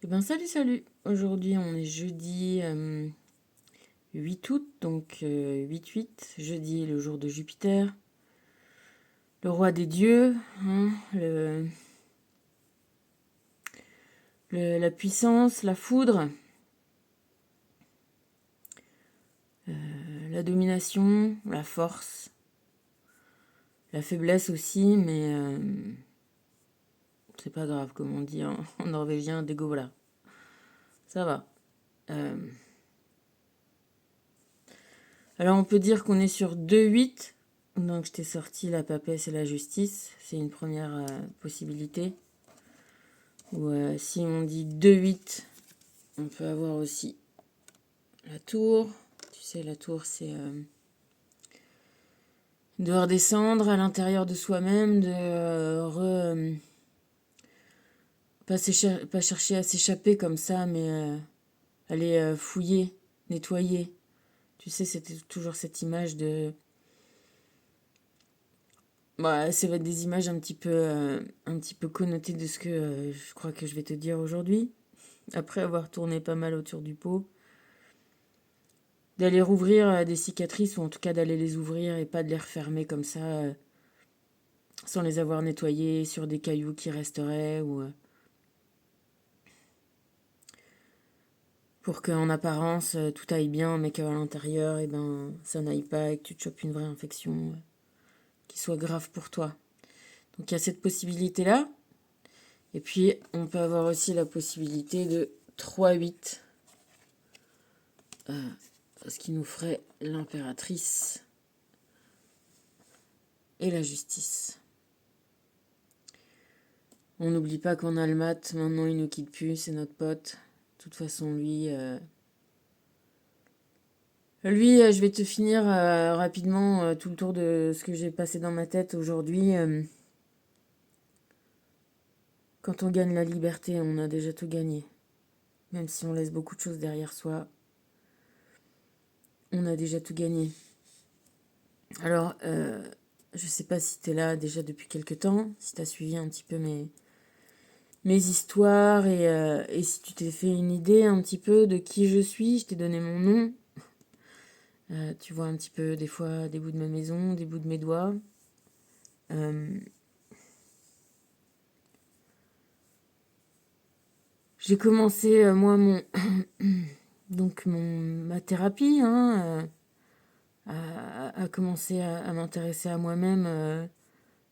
Eh ben salut. Aujourd'hui on est jeudi 8 août, donc 8-8. Jeudi est le jour de Jupiter, le roi des dieux, hein, la puissance, la foudre, la domination, la force, la faiblesse aussi, mais c'est pas grave comme on dit en norvégien, dégo voilà. Ça va. Euh, alors on peut dire qu'on est sur 2-8. Donc je t'ai sorti la papesse et la justice. C'est une première possibilité. Ou si on dit 2-8, on peut avoir aussi la tour. Tu sais, la tour, c'est de redescendre à l'intérieur de soi-même, de pas chercher à s'échapper comme ça, mais aller fouiller, nettoyer. Tu sais, c'était toujours cette image de... Bah, ça va être des images un petit peu connotées de ce que je crois que je vais te dire aujourd'hui. Après avoir tourné pas mal autour du pot. D'aller rouvrir des cicatrices, ou en tout cas d'aller les ouvrir et pas de les refermer comme ça, sans les avoir nettoyées sur des cailloux qui resteraient, ou pour qu'en apparence tout aille bien, mais qu'à l'intérieur, eh ben, ça n'aille pas et que tu te chopes une vraie infection qui soit grave pour toi. Donc il y a cette possibilité-là. Et puis on peut avoir aussi la possibilité de 3-8, ce qui nous ferait l'impératrice et la justice. On n'oublie pas qu'on a le mat, maintenant il nous quitte plus, c'est notre pote. De toute façon, je vais te finir rapidement tout le tour de ce que j'ai passé dans ma tête aujourd'hui. Quand on gagne la liberté, on a déjà tout gagné. Même si on laisse beaucoup de choses derrière soi, on a déjà tout gagné. Alors, je sais pas si t'es là déjà depuis quelque temps, si t'as suivi un petit peu mes histoires et si tu t'es fait une idée un petit peu de qui je suis. Je t'ai donné mon nom. Tu vois un petit peu des fois des bouts de ma maison, des bouts de mes doigts. Euh, j'ai commencé moi ma thérapie, hein, à commencer à m'intéresser à moi-même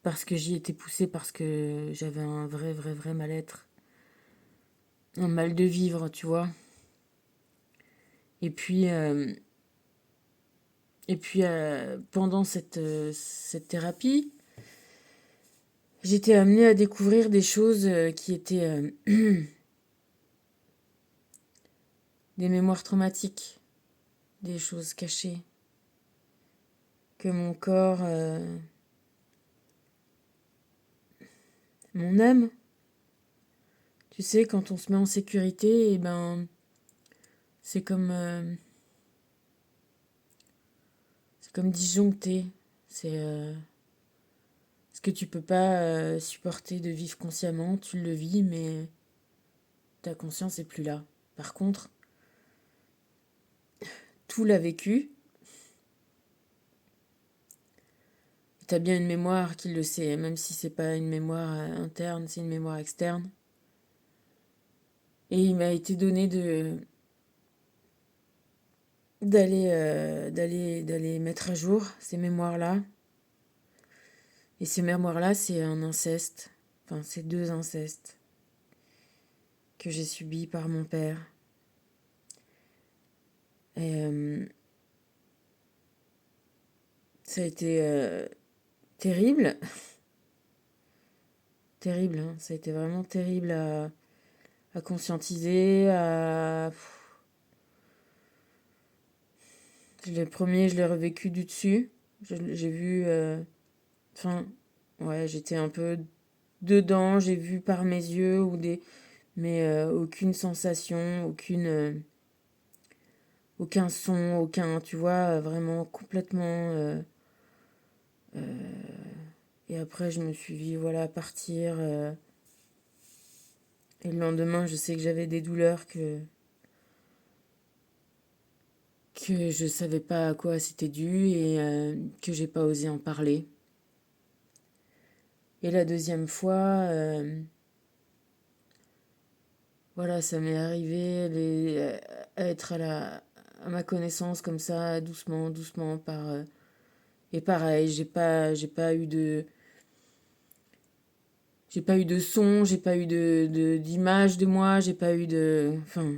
parce que j'y étais poussée, parce que j'avais un vrai mal-être, un mal de vivre, tu vois. Et puis pendant cette thérapie, j'étais amenée à découvrir des choses qui étaient des mémoires traumatiques, des choses cachées, que mon corps, mon âme, tu sais, quand on se met en sécurité, et ben, c'est comme, euh, c'est comme disjoncté. C'est ce que tu peux pas supporter de vivre consciemment, tu le vis, mais ta conscience est plus là. Par contre, tout l'a vécu. T'as bien une mémoire qui le sait, même si c'est pas une mémoire interne, c'est une mémoire externe. Et il m'a été donné d'aller mettre à jour ces mémoires-là. Et ces mémoires-là, c'est un inceste. Enfin, c'est 2 incestes que j'ai subis par mon père. Et ça a été terrible. Terrible, hein. Ça a été vraiment terrible à conscientiser, Le premier, je l'ai revécu du dessus. J'ai vu... Enfin, ouais, j'étais un peu dedans, j'ai vu par mes yeux, mais aucune sensation, aucun son, tu vois, vraiment complètement... et après, je me suis vue, voilà, partir Et le lendemain, je sais que j'avais des douleurs que je savais pas à quoi c'était dû et que j'ai pas osé en parler. Et la deuxième fois, voilà, ça m'est arrivé à être à ma connaissance comme ça, doucement, doucement, et pareil, j'ai pas eu de son, j'ai pas eu d'image de moi, j'ai pas eu enfin,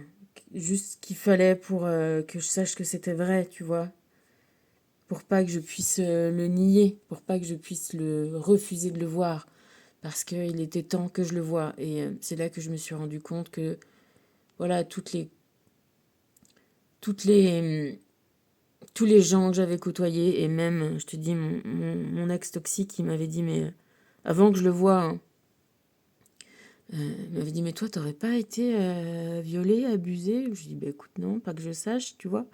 juste ce qu'il fallait pour que je sache que c'était vrai, tu vois. Pour pas que je puisse le nier, pour pas que je puisse le refuser de le voir, parce qu'il était temps que je le voie. Et c'est là que je me suis rendu compte que, voilà, toutes les, tous les gens que j'avais côtoyés, et même, je te dis, mon ex toxique, il m'avait dit, mais avant que je le voie, hein, il m'avait dit, mais toi, t'aurais pas été violée, abusée? Je lui dis, bah écoute, non, pas que je sache, tu vois.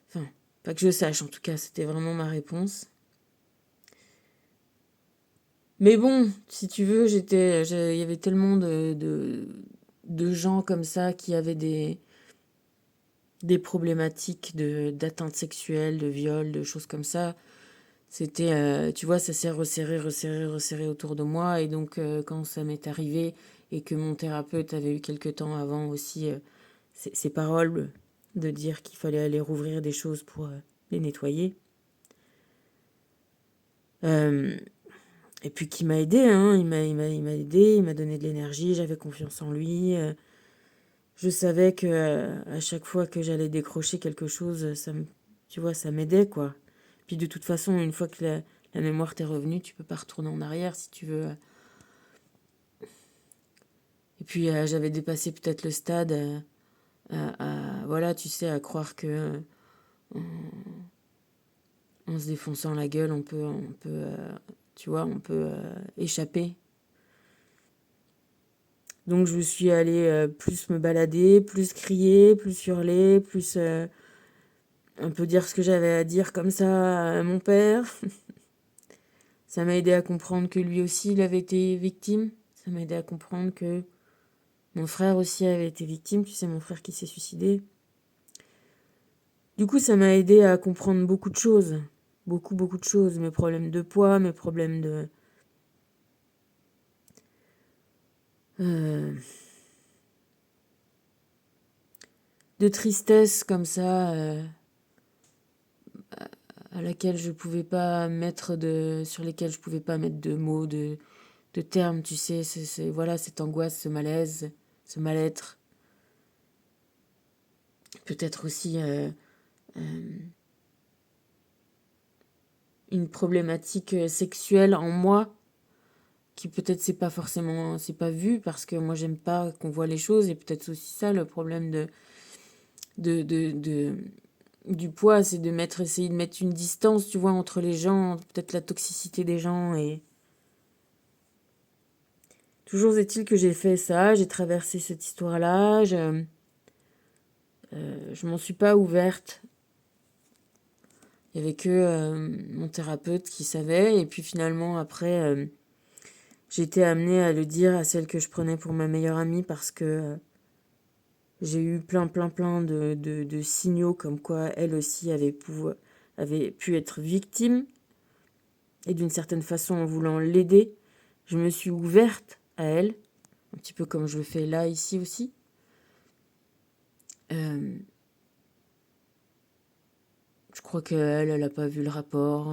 Enfin, pas que je sache, en tout cas, c'était vraiment ma réponse. Mais bon, si tu veux, il y avait tellement de gens comme ça qui avaient des problématiques d'atteinte sexuelle, de viol, de choses comme ça. C'était, tu vois, ça s'est resserré, resserré, resserré autour de moi. Et donc, quand ça m'est arrivé et que mon thérapeute avait eu quelque temps avant aussi ces paroles de dire qu'il fallait aller rouvrir des choses pour les nettoyer. Euh, et puis qui m'a aidé, hein, il m'a aidé, il m'a donné de l'énergie, j'avais confiance en lui. Je savais que à chaque fois que j'allais décrocher quelque chose, tu vois, ça m'aidait, quoi. Puis de toute façon, une fois que la mémoire t'est revenue, tu peux pas retourner en arrière si tu veux. Et puis j'avais dépassé peut-être le stade voilà, tu sais, à croire que en se défonçant la gueule, tu vois, on peut échapper. Donc je suis allée plus me balader, plus crier, plus hurler, plus un peu dire ce que j'avais à dire comme ça à mon père. Ça m'a aidé à comprendre que lui aussi, il avait été victime. Ça m'a aidé à comprendre que mon frère aussi avait été victime. Tu sais, mon frère qui s'est suicidé. Du coup, ça m'a aidé à comprendre beaucoup de choses. Beaucoup, beaucoup de choses. Mes problèmes de poids, mes problèmes euh, de tristesse comme ça, à laquelle je pouvais pas sur lesquels je pouvais pas mettre de mots, de termes, tu sais, voilà, cette angoisse, ce malaise, ce mal-être. Peut-être aussi une problématique sexuelle en moi qui peut-être c'est pas vu parce que moi j'aime pas qu'on voit les choses et peut-être aussi ça le problème de, de, de du poids, c'est essayer de mettre une distance, tu vois, entre les gens, peut-être la toxicité des gens et toujours est-il que j'ai fait ça, j'ai traversé cette histoire-là, je m'en suis pas ouverte. Il y avait que mon thérapeute qui savait et puis finalement après j'ai été amenée à le dire à celle que je prenais pour ma meilleure amie parce que j'ai eu plein de signaux comme quoi elle aussi avait pu être victime. Et d'une certaine façon, en voulant l'aider, je me suis ouverte à elle, un petit peu comme je le fais là, ici aussi. Euh, je crois qu'elle, elle n'a pas vu le rapport.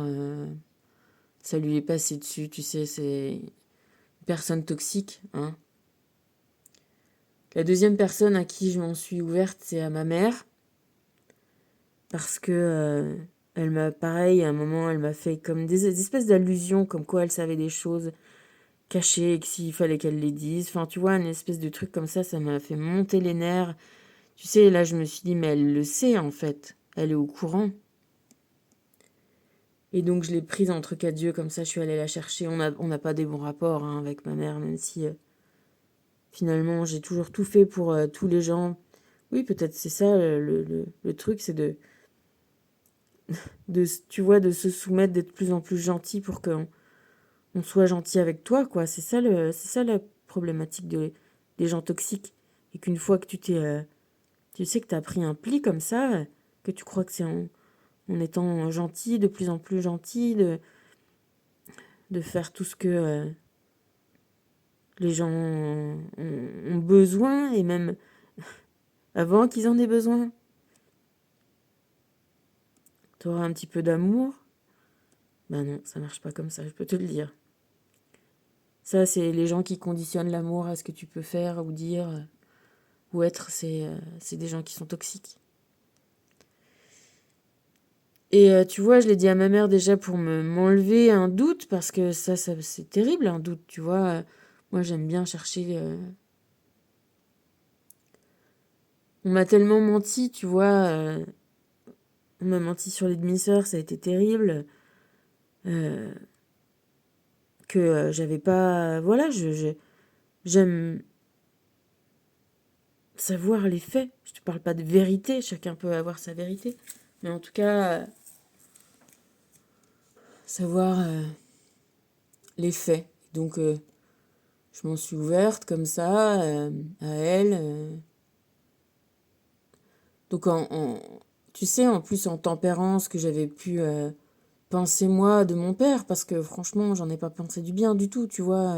Ça lui est passé dessus, tu sais, c'est une personne toxique, hein. La deuxième personne à qui je m'en suis ouverte, c'est à ma mère. Parce que elle m'a, pareil, à un moment, elle m'a fait comme des espèces d'allusions, comme quoi elle savait des choses cachées et que s'il fallait qu'elle les dise. Enfin, tu vois, une espèce de truc comme ça m'a fait monter les nerfs. Tu sais, là, je me suis dit, mais elle le sait, en fait. Elle est au courant. Et donc, je l'ai prise entre quatre yeux, comme ça, je suis allée la chercher. On n'a pas des bons rapports hein, avec ma mère, même si, finalement, j'ai toujours tout fait pour tous les gens. Oui, peut-être c'est ça, le truc, c'est tu vois, de se soumettre, d'être de plus en plus gentil pour qu'on soit gentil avec toi, quoi. C'est ça la problématique des gens toxiques. Et qu'une fois que tu sais que tu as pris un pli comme ça, que tu crois que c'est en étant gentil, de plus en plus gentil, de faire tout ce que les gens ont besoin, et même avant qu'ils en aient besoin. Tu auras un petit peu d'amour. Ben non, ça marche pas comme ça, je peux te le dire. Ça, c'est les gens qui conditionnent l'amour à ce que tu peux faire ou dire ou être, c'est des gens qui sont toxiques. Et tu vois, je l'ai dit à ma mère déjà pour m'enlever un doute, parce que ça c'est terrible, un doute, tu vois. Moi, j'aime bien chercher... On m'a tellement menti, tu vois. On m'a menti sur les demi-sœurs, ça a été terrible. Que j'avais pas... Voilà, j'aime savoir les faits. Je te parle pas de vérité, chacun peut avoir sa vérité. Mais en tout cas, savoir les faits. Donc, je m'en suis ouverte comme ça à elle. Donc, tu sais, en plus, en tempérance que j'avais pu penser, moi, de mon père, parce que franchement, j'en ai pas pensé du bien du tout, tu vois.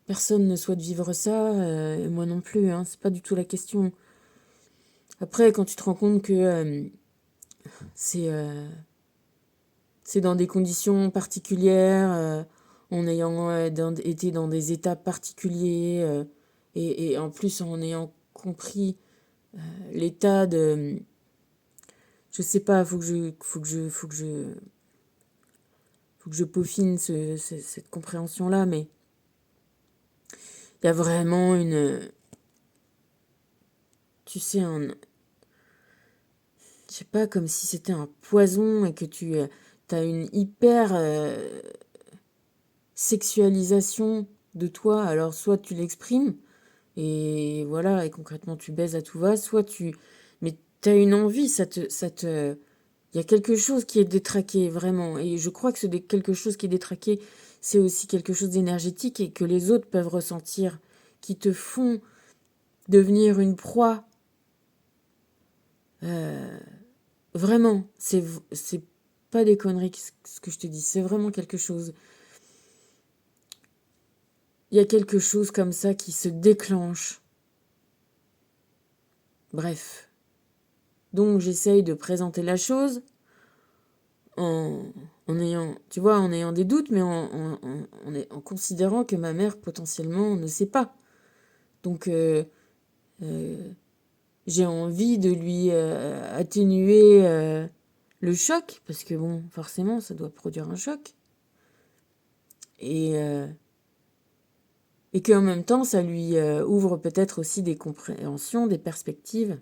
Personne ne souhaite vivre ça, et moi non plus, hein, c'est pas du tout la question. Après, quand tu te rends compte que c'est dans des conditions particulières, en ayant été dans des étapes particuliers, et en plus en ayant compris l'état de... Je sais pas, faut que je peaufine cette compréhension-là, mais il y a vraiment tu sais, je sais pas, comme si c'était un poison et que tu as une hyper sexualisation de toi. Alors, soit tu l'exprimes, et voilà, et concrètement, tu baises à tout va, soit tu... Mais t'as une envie, il y a quelque chose qui est détraqué, vraiment. Et je crois que quelque chose qui est détraqué, c'est aussi quelque chose d'énergétique et que les autres peuvent ressentir, qui te font devenir une proie. Vraiment, c'est pas des conneries ce que je te dis, c'est vraiment quelque chose. Il y a quelque chose comme ça qui se déclenche. Bref. Donc j'essaye de présenter la chose en ayant, tu vois, en ayant des doutes, mais en considérant que ma mère potentiellement ne sait pas. Donc j'ai envie de lui atténuer le choc, parce que bon, forcément, ça doit produire un choc. Et qu'en même temps, ça lui ouvre peut-être aussi des compréhensions, des perspectives,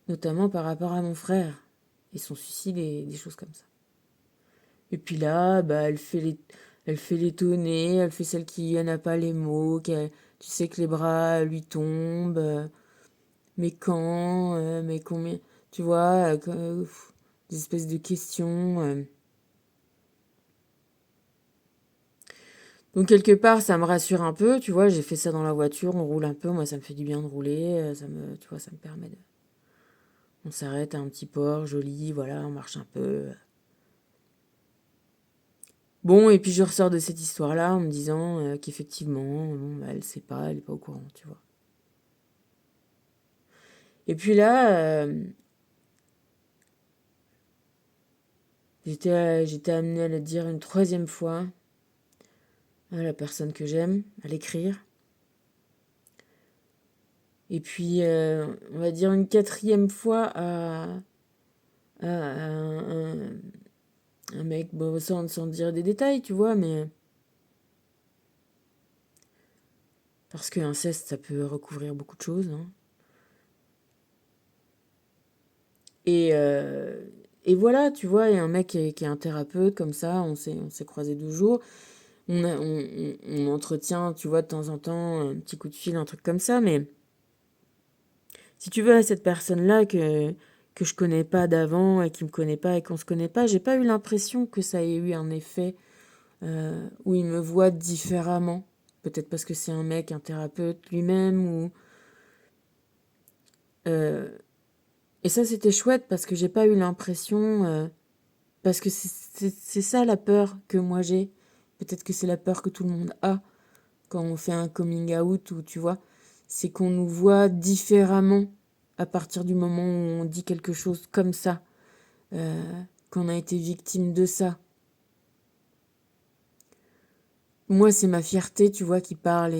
notamment par rapport à mon frère et son suicide et des choses comme ça. Et puis là, bah, elle fait l'étonnée, elle fait celle qui n'a pas les mots, tu sais que les bras lui tombent, mais quand, mais combien, tu vois, des espèces de questions. Donc quelque part, ça me rassure un peu, tu vois, j'ai fait ça dans la voiture, on roule un peu, moi ça me fait du bien de rouler, tu vois, ça me permet de... On s'arrête à un petit port joli, voilà, on marche un peu. Bon, et puis je ressors de cette histoire-là en me disant qu'effectivement, bon, bah, elle sait pas, elle est pas au courant, tu vois. Et puis là, j'étais amenée à le dire une troisième fois à la personne que j'aime, à l'écrire. Et puis, on va dire une quatrième fois à un mec, bon, sans dire des détails, tu vois, mais... Parce que l'inceste, ça peut recouvrir beaucoup de choses, hein. Et voilà, tu vois, il y a un mec qui est un thérapeute, comme ça, on s'est croisés 2 jours. On entretient, tu vois, de temps en temps, un petit coup de fil, un truc comme ça, mais si tu veux, à cette personne-là que je connais pas d'avant et qui me connaît pas et qu'on se connaît pas, j'ai pas eu l'impression que ça ait eu un effet où il me voit différemment. peut-être parce que c'est un mec, un thérapeute lui-même, ou... Et ça, c'était chouette parce que j'ai pas eu l'impression... parce que c'est ça la peur que moi j'ai. Peut-être que c'est la peur que tout le monde a quand on fait un coming out, ou tu vois, c'est qu'on nous voit différemment à partir du moment où on dit quelque chose comme ça, qu'on a été victime de ça. Moi, c'est ma fierté, tu vois, qui parle,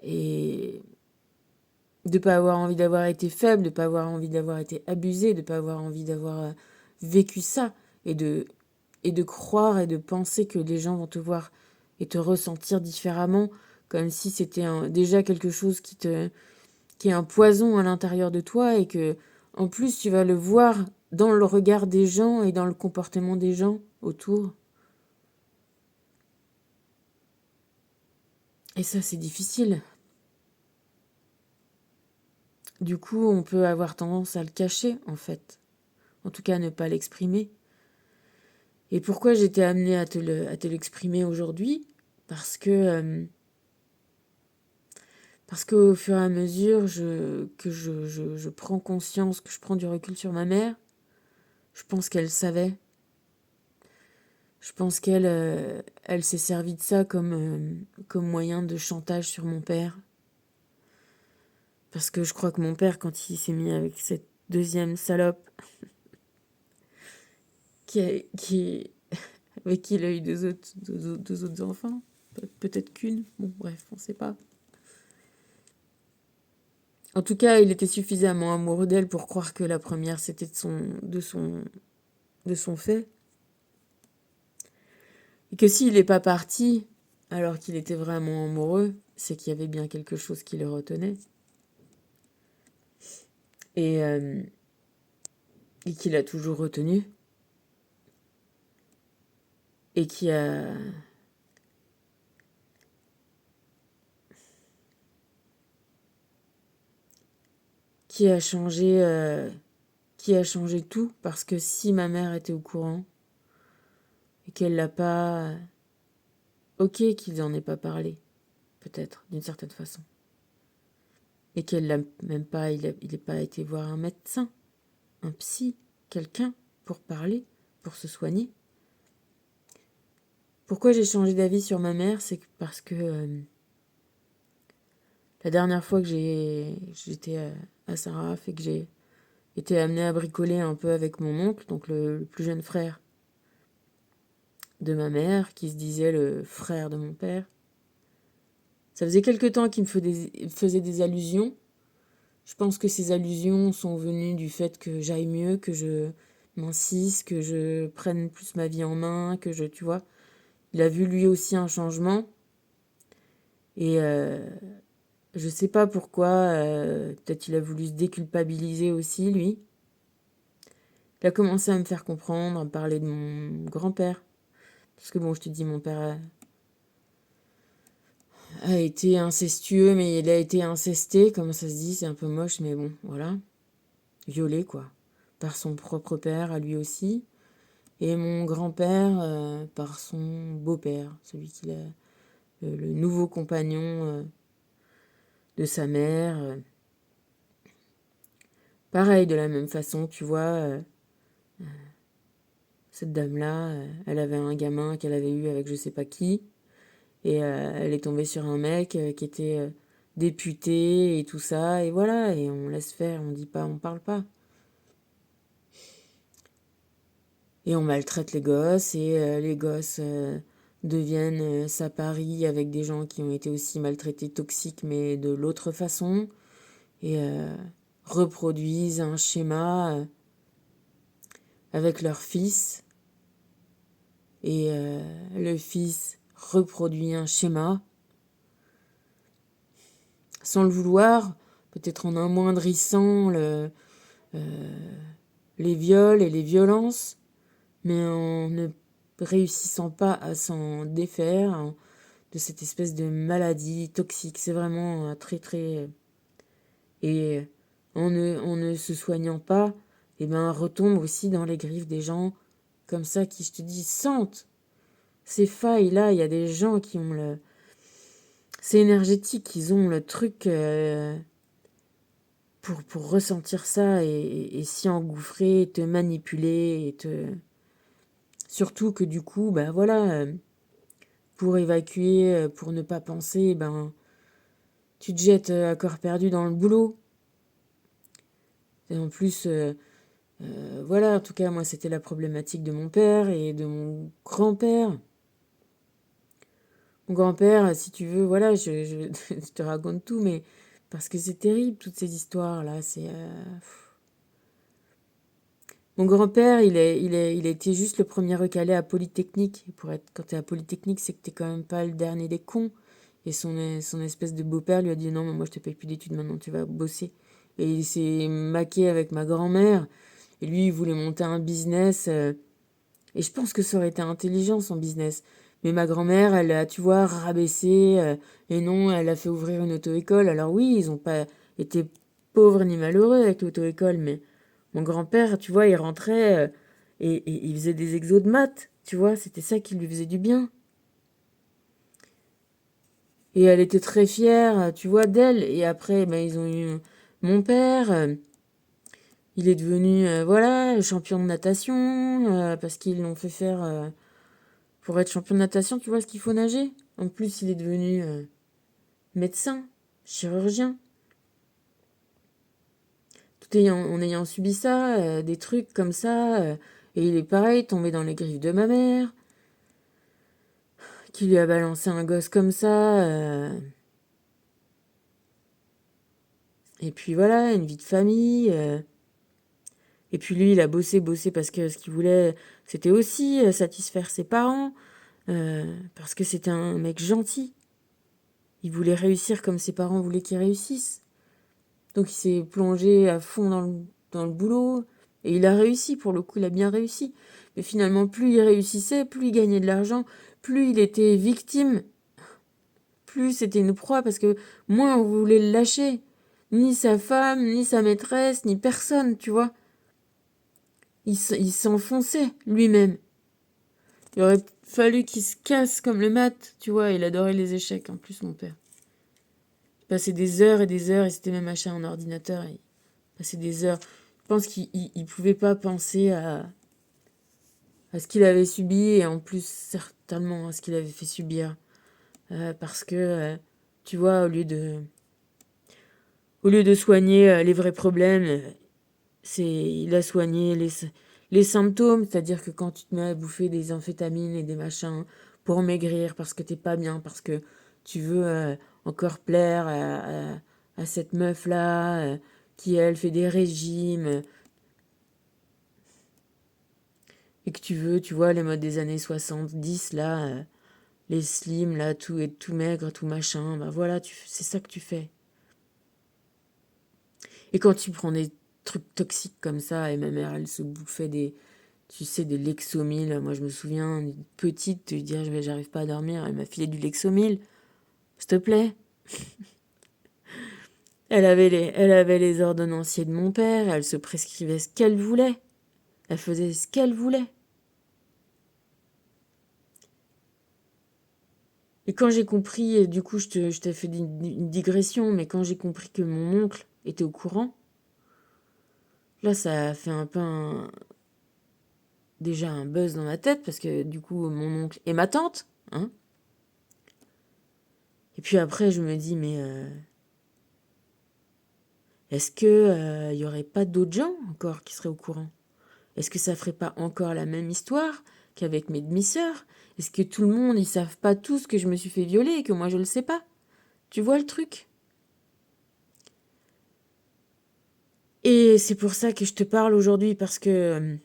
et de pas avoir envie d'avoir été faible, de pas avoir envie d'avoir été abusée, de pas avoir envie d'avoir vécu ça, et de croire et de penser que les gens vont te voir et te ressentir différemment, comme si c'était déjà quelque chose qui est un poison à l'intérieur de toi, et que en plus tu vas le voir dans le regard des gens et dans le comportement des gens autour. Et ça, c'est difficile. Du coup, on peut avoir tendance à le cacher, en fait. En tout cas, à ne pas l'exprimer. Et pourquoi j'étais amenée à te l'exprimer aujourd'hui? Parce que... Parce qu'au fur et à mesure que je prends conscience, que je prends du recul sur ma mère, je pense qu'elle savait. Je pense qu'elle elle s'est servie de ça comme moyen de chantage sur mon père. Parce que je crois que mon père, quand il s'est mis avec cette deuxième salope, avec qui il a eu deux autres enfants, peut-être qu'une, bon bref, on sait pas. En tout cas, il était suffisamment amoureux d'elle pour croire que la première, c'était de son fait. Et que s'il n'est pas parti, alors qu'il était vraiment amoureux, c'est qu'il y avait bien quelque chose qui le retenait. Et qu'il a toujours retenu. Et qui a changé tout, parce que si ma mère était au courant et qu'elle l'a pas... Ok qu'il en ait pas parlé, peut-être, d'une certaine façon. Et qu'elle l'a même pas... Il n'est pas été voir un médecin, un psy, quelqu'un, pour parler, pour se soigner. Pourquoi j'ai changé d'avis sur ma mère? C'est parce que la dernière fois que j'étais à Saint-Raph et que j'ai été amenée à bricoler un peu avec mon oncle, donc le plus jeune frère de ma mère, qui se disait le frère de mon père. Ça faisait quelque temps qu'il me faisait des allusions. Je pense que ces allusions sont venues du fait que j'aille mieux, que je m'insiste, que je prenne plus ma vie en main, tu vois. Il a vu lui aussi un changement. Et je sais pas pourquoi, peut-être il a voulu se déculpabiliser aussi, lui. Il a commencé à me faire comprendre, à me parler de mon grand-père. Parce que bon, je te dis, mon père a été incestueux, mais il a été incesté, comme ça se dit, c'est un peu moche, mais bon, voilà. Violé, quoi. Par son propre père, à lui aussi. Et mon grand-père, par son beau-père, celui qui a le nouveau compagnon de sa mère. Pareil, de la même façon, tu vois, cette dame-là, elle avait un gamin qu'elle avait eu avec je sais pas qui. Et elle est tombée sur un mec qui était député et tout ça. Et voilà, et on laisse faire, on dit pas, on parle pas. Et on maltraite les gosses, et les gosses deviennent s'apparient avec des gens qui ont été aussi maltraités, toxiques, mais de l'autre façon. Et reproduisent un schéma avec leur fils. Et le fils reproduit un schéma sans le vouloir, peut-être en amoindrissant les viols et les violences, mais en ne réussissant pas à s'en défaire de cette espèce de maladie toxique. C'est vraiment très très... Et en ne se soignant pas, eh ben, retombe aussi dans les griffes des gens comme ça qui, je te dis, sentent ces failles-là. Il y a des gens qui ont C'est énergétique, ils ont le truc pour ressentir ça et s'y engouffrer, et te manipuler, et te... Surtout que du coup, bah voilà, pour évacuer, pour ne pas penser, ben, tu te jettes à corps perdu dans le boulot. Et en plus, voilà, en tout cas, moi, c'était la problématique de mon père et de mon grand-père. Mon grand-père, si tu veux, voilà, je te raconte tout, mais parce que c'est terrible, toutes ces histoires-là. Mon grand-père, il a été juste le premier recalé à Polytechnique. Et quand t'es à Polytechnique, c'est que t'es quand même pas le dernier des cons. Et son espèce de beau-père lui a dit non, mais moi je te paye plus d'études, maintenant tu vas bosser. Et il s'est maqué avec ma grand-mère. Et lui, il voulait monter un business. Et je pense que ça aurait été intelligent, son business. Mais ma grand-mère, elle a, tu vois, rabaissé. Et non, elle a fait ouvrir une auto-école. Alors oui, ils ont pas été pauvres ni malheureux avec l'auto-école. Mais mon grand-père, tu vois, il rentrait et il faisait des exos de maths. Tu vois, c'était ça qui lui faisait du bien. Et elle était très fière, tu vois, d'elle. Et après, ben, ils ont eu mon père. Il est devenu, voilà, champion de natation. Parce qu'ils l'ont fait faire... pour être champion de natation, tu vois ce qu'il faut nager. En plus, il est devenu médecin, chirurgien. En ayant subi ça, des trucs comme ça. Et il est pareil, tombé dans les griffes de ma mère, qui lui a balancé un gosse comme ça. Et puis voilà, une vie de famille. Et puis lui, il a bossé parce que ce qu'il voulait, c'était aussi satisfaire ses parents. Parce que c'était un mec gentil. Il voulait réussir comme ses parents voulaient qu'il réussisse. Donc il s'est plongé à fond dans le boulot. Et il a réussi, pour le coup, il a bien réussi. Mais finalement, plus il réussissait, plus il gagnait de l'argent, plus il était victime, plus c'était une proie, parce que moins on voulait le lâcher. Ni sa femme, ni sa maîtresse, ni personne, tu vois. Il s'enfonçait lui-même. Il aurait fallu qu'il se casse comme le mat, tu vois. Il adorait les échecs, en plus, mon père. Il passait des heures et des heures, et c'était même acheté un ordinateur. Il passait des heures. Je pense qu'il ne pouvait pas penser à ce qu'il avait subi, et en plus, certainement, à ce qu'il avait fait subir. Parce que, tu vois, au lieu de soigner les vrais problèmes, il a soigné les symptômes, c'est-à-dire que quand tu te mets à bouffer des amphétamines et des machins pour maigrir, parce que t'es pas bien, parce que tu veux encore plaire à cette meuf-là, qui, elle, fait des régimes, et que tu veux, tu vois, les modes des années 70, là, les slims, là, tout maigre, tout machin, bah voilà, c'est ça que tu fais. Et quand tu prends des trucs toxiques comme ça, et ma mère, elle se bouffait tu sais, des Lexomil. Moi, je me souviens, petite, de lui dire, j'arrive pas à dormir. Elle m'a filé du Lexomil. S'il te plaît. Elle avait les ordonnanciers de mon père. Elle se prescrivait ce qu'elle voulait. Elle faisait ce qu'elle voulait. Et quand j'ai compris, et du coup, je t'ai fait une digression, mais quand j'ai compris que mon oncle était au courant, là, ça a fait un peu déjà un buzz dans ma tête, parce que du coup, mon oncle et ma tante, hein. Et puis après, je me dis, mais est-ce que y aurait pas d'autres gens encore qui seraient au courant? Est-ce que ça ferait pas encore la même histoire qu'avec mes demi-sœurs? Est-ce que tout le monde, ils savent pas tous que je me suis fait violer et que moi je le sais pas? Tu vois le truc? Et c'est pour ça que je te parle aujourd'hui, parce que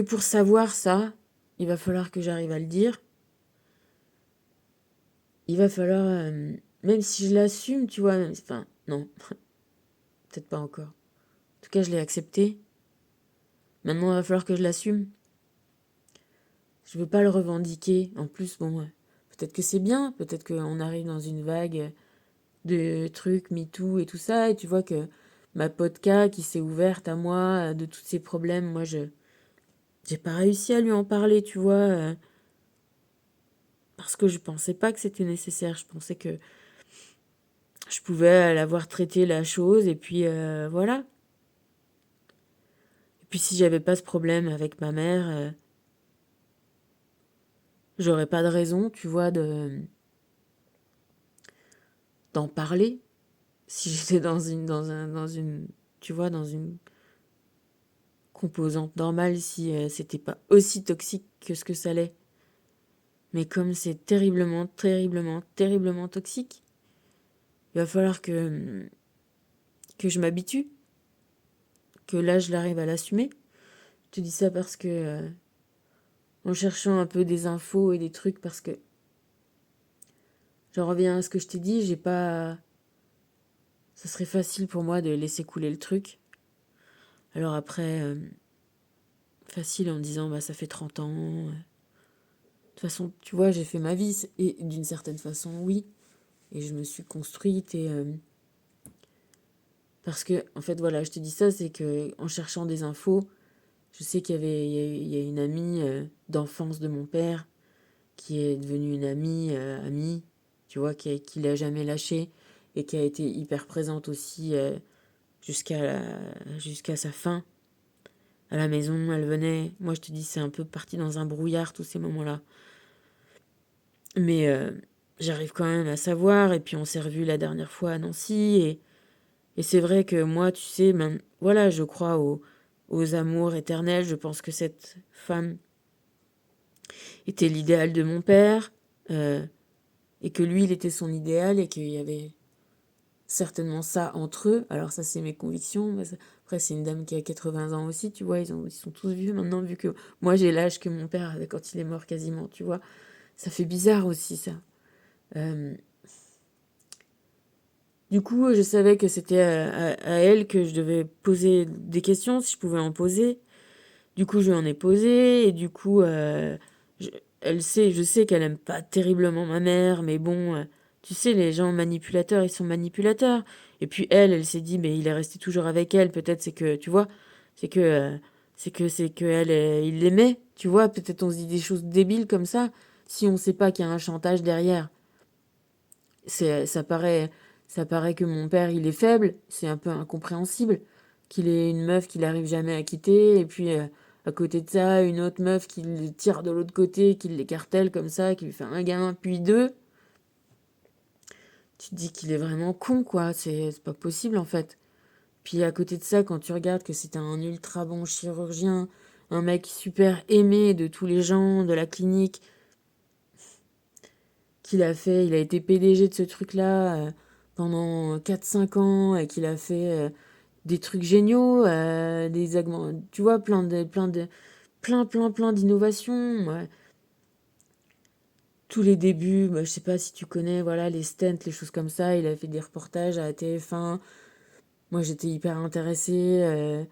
pour savoir ça, il va falloir que j'arrive à le dire. Il va falloir, même si je l'assume, tu vois, enfin, non, peut-être pas encore. En tout cas, je l'ai accepté. Maintenant, il va falloir que je l'assume. Je veux pas le revendiquer. En plus, bon, peut-être que c'est bien. Peut-être qu'on arrive dans une vague de trucs MeToo et tout ça. Et tu vois que ma podcast qui s'est ouverte à moi de tous ces problèmes, moi, j'ai pas réussi à lui en parler, tu vois. parce que je pensais pas que c'était nécessaire. Je pensais que je pouvais l'avoir traité la chose et puis voilà. Et puis si j'avais pas ce problème avec ma mère, j'aurais pas de raison, tu vois, d'en parler. Si j'étais dans une, tu vois, dans une composante normale, si c'était pas aussi toxique que ce que ça l'est. Mais comme c'est terriblement, terriblement, terriblement toxique, il va falloir que je m'habitue, que là je l'arrive à l'assumer. Je te dis ça parce que en cherchant un peu des infos et des trucs, parce que j'en reviens à ce que je t'ai dit, j'ai pas. Ça serait facile pour moi de laisser couler le truc. Alors après, facile en me disant bah ça fait 30 ans. De toute façon, tu vois, j'ai fait ma vie et d'une certaine façon, oui. Et je me suis construite et parce que en fait voilà, je te dis ça, c'est que en cherchant des infos, je sais il y a une amie d'enfance de mon père qui est devenue une amie, tu vois, qui l'a jamais lâché et qui a été hyper présente aussi jusqu'à sa fin. À la maison, elle venait. Moi, je te dis, c'est un peu parti dans un brouillard tous ces moments-là. Mais j'arrive quand même à savoir. Et puis, on s'est revus la dernière fois à Nancy. Et c'est vrai que moi, tu sais, même, voilà, je crois aux amours éternels. Je pense que cette femme était l'idéal de mon père. euh, et que lui, il était son idéal. Et qu'il y avait certainement ça entre eux. Alors ça, c'est mes convictions. Mais après, c'est une dame qui a 80 ans aussi, tu vois. Ils sont tous vieux maintenant, vu que moi, j'ai l'âge que mon père avait quand il est mort quasiment, tu vois. Ça fait bizarre aussi, ça. Euh, du coup, je savais que c'était à elle que je devais poser des questions, si je pouvais en poser. Du coup, je lui en ai posé, et du coup, je, je sais qu'elle aime pas terriblement ma mère, mais bon, tu sais, les gens manipulateurs, ils sont manipulateurs. Et puis elle s'est dit, mais il est resté toujours avec elle, peut-être c'est que, tu vois, c'est que, c'est que elle, il l'aimait, tu vois, peut-être on se dit des choses débiles comme ça, si on sait pas qu'il y a un chantage derrière. Ça paraît que mon père, il est faible, c'est un peu incompréhensible, qu'il ait une meuf qu'il n'arrive jamais à quitter, et puis à côté de ça, une autre meuf qui le tire de l'autre côté, qui l'écartèle comme ça, qui lui fait un gamin puis deux. Tu te dis qu'il est vraiment con, quoi, c'est pas possible en fait. Puis à côté de ça, quand tu regardes que c'était un ultra bon chirurgien, un mec super aimé de tous les gens, de la clinique, qu'il a fait, il a été PDG de ce truc-là pendant 4 5 ans et qu'il a fait des trucs géniaux, tu vois, plein d'innovations. Ouais. Tous les débuts, bah, je sais pas si tu connais, voilà, les stents, les choses comme ça. Il a fait des reportages à la TF1. Moi, j'étais hyper intéressée.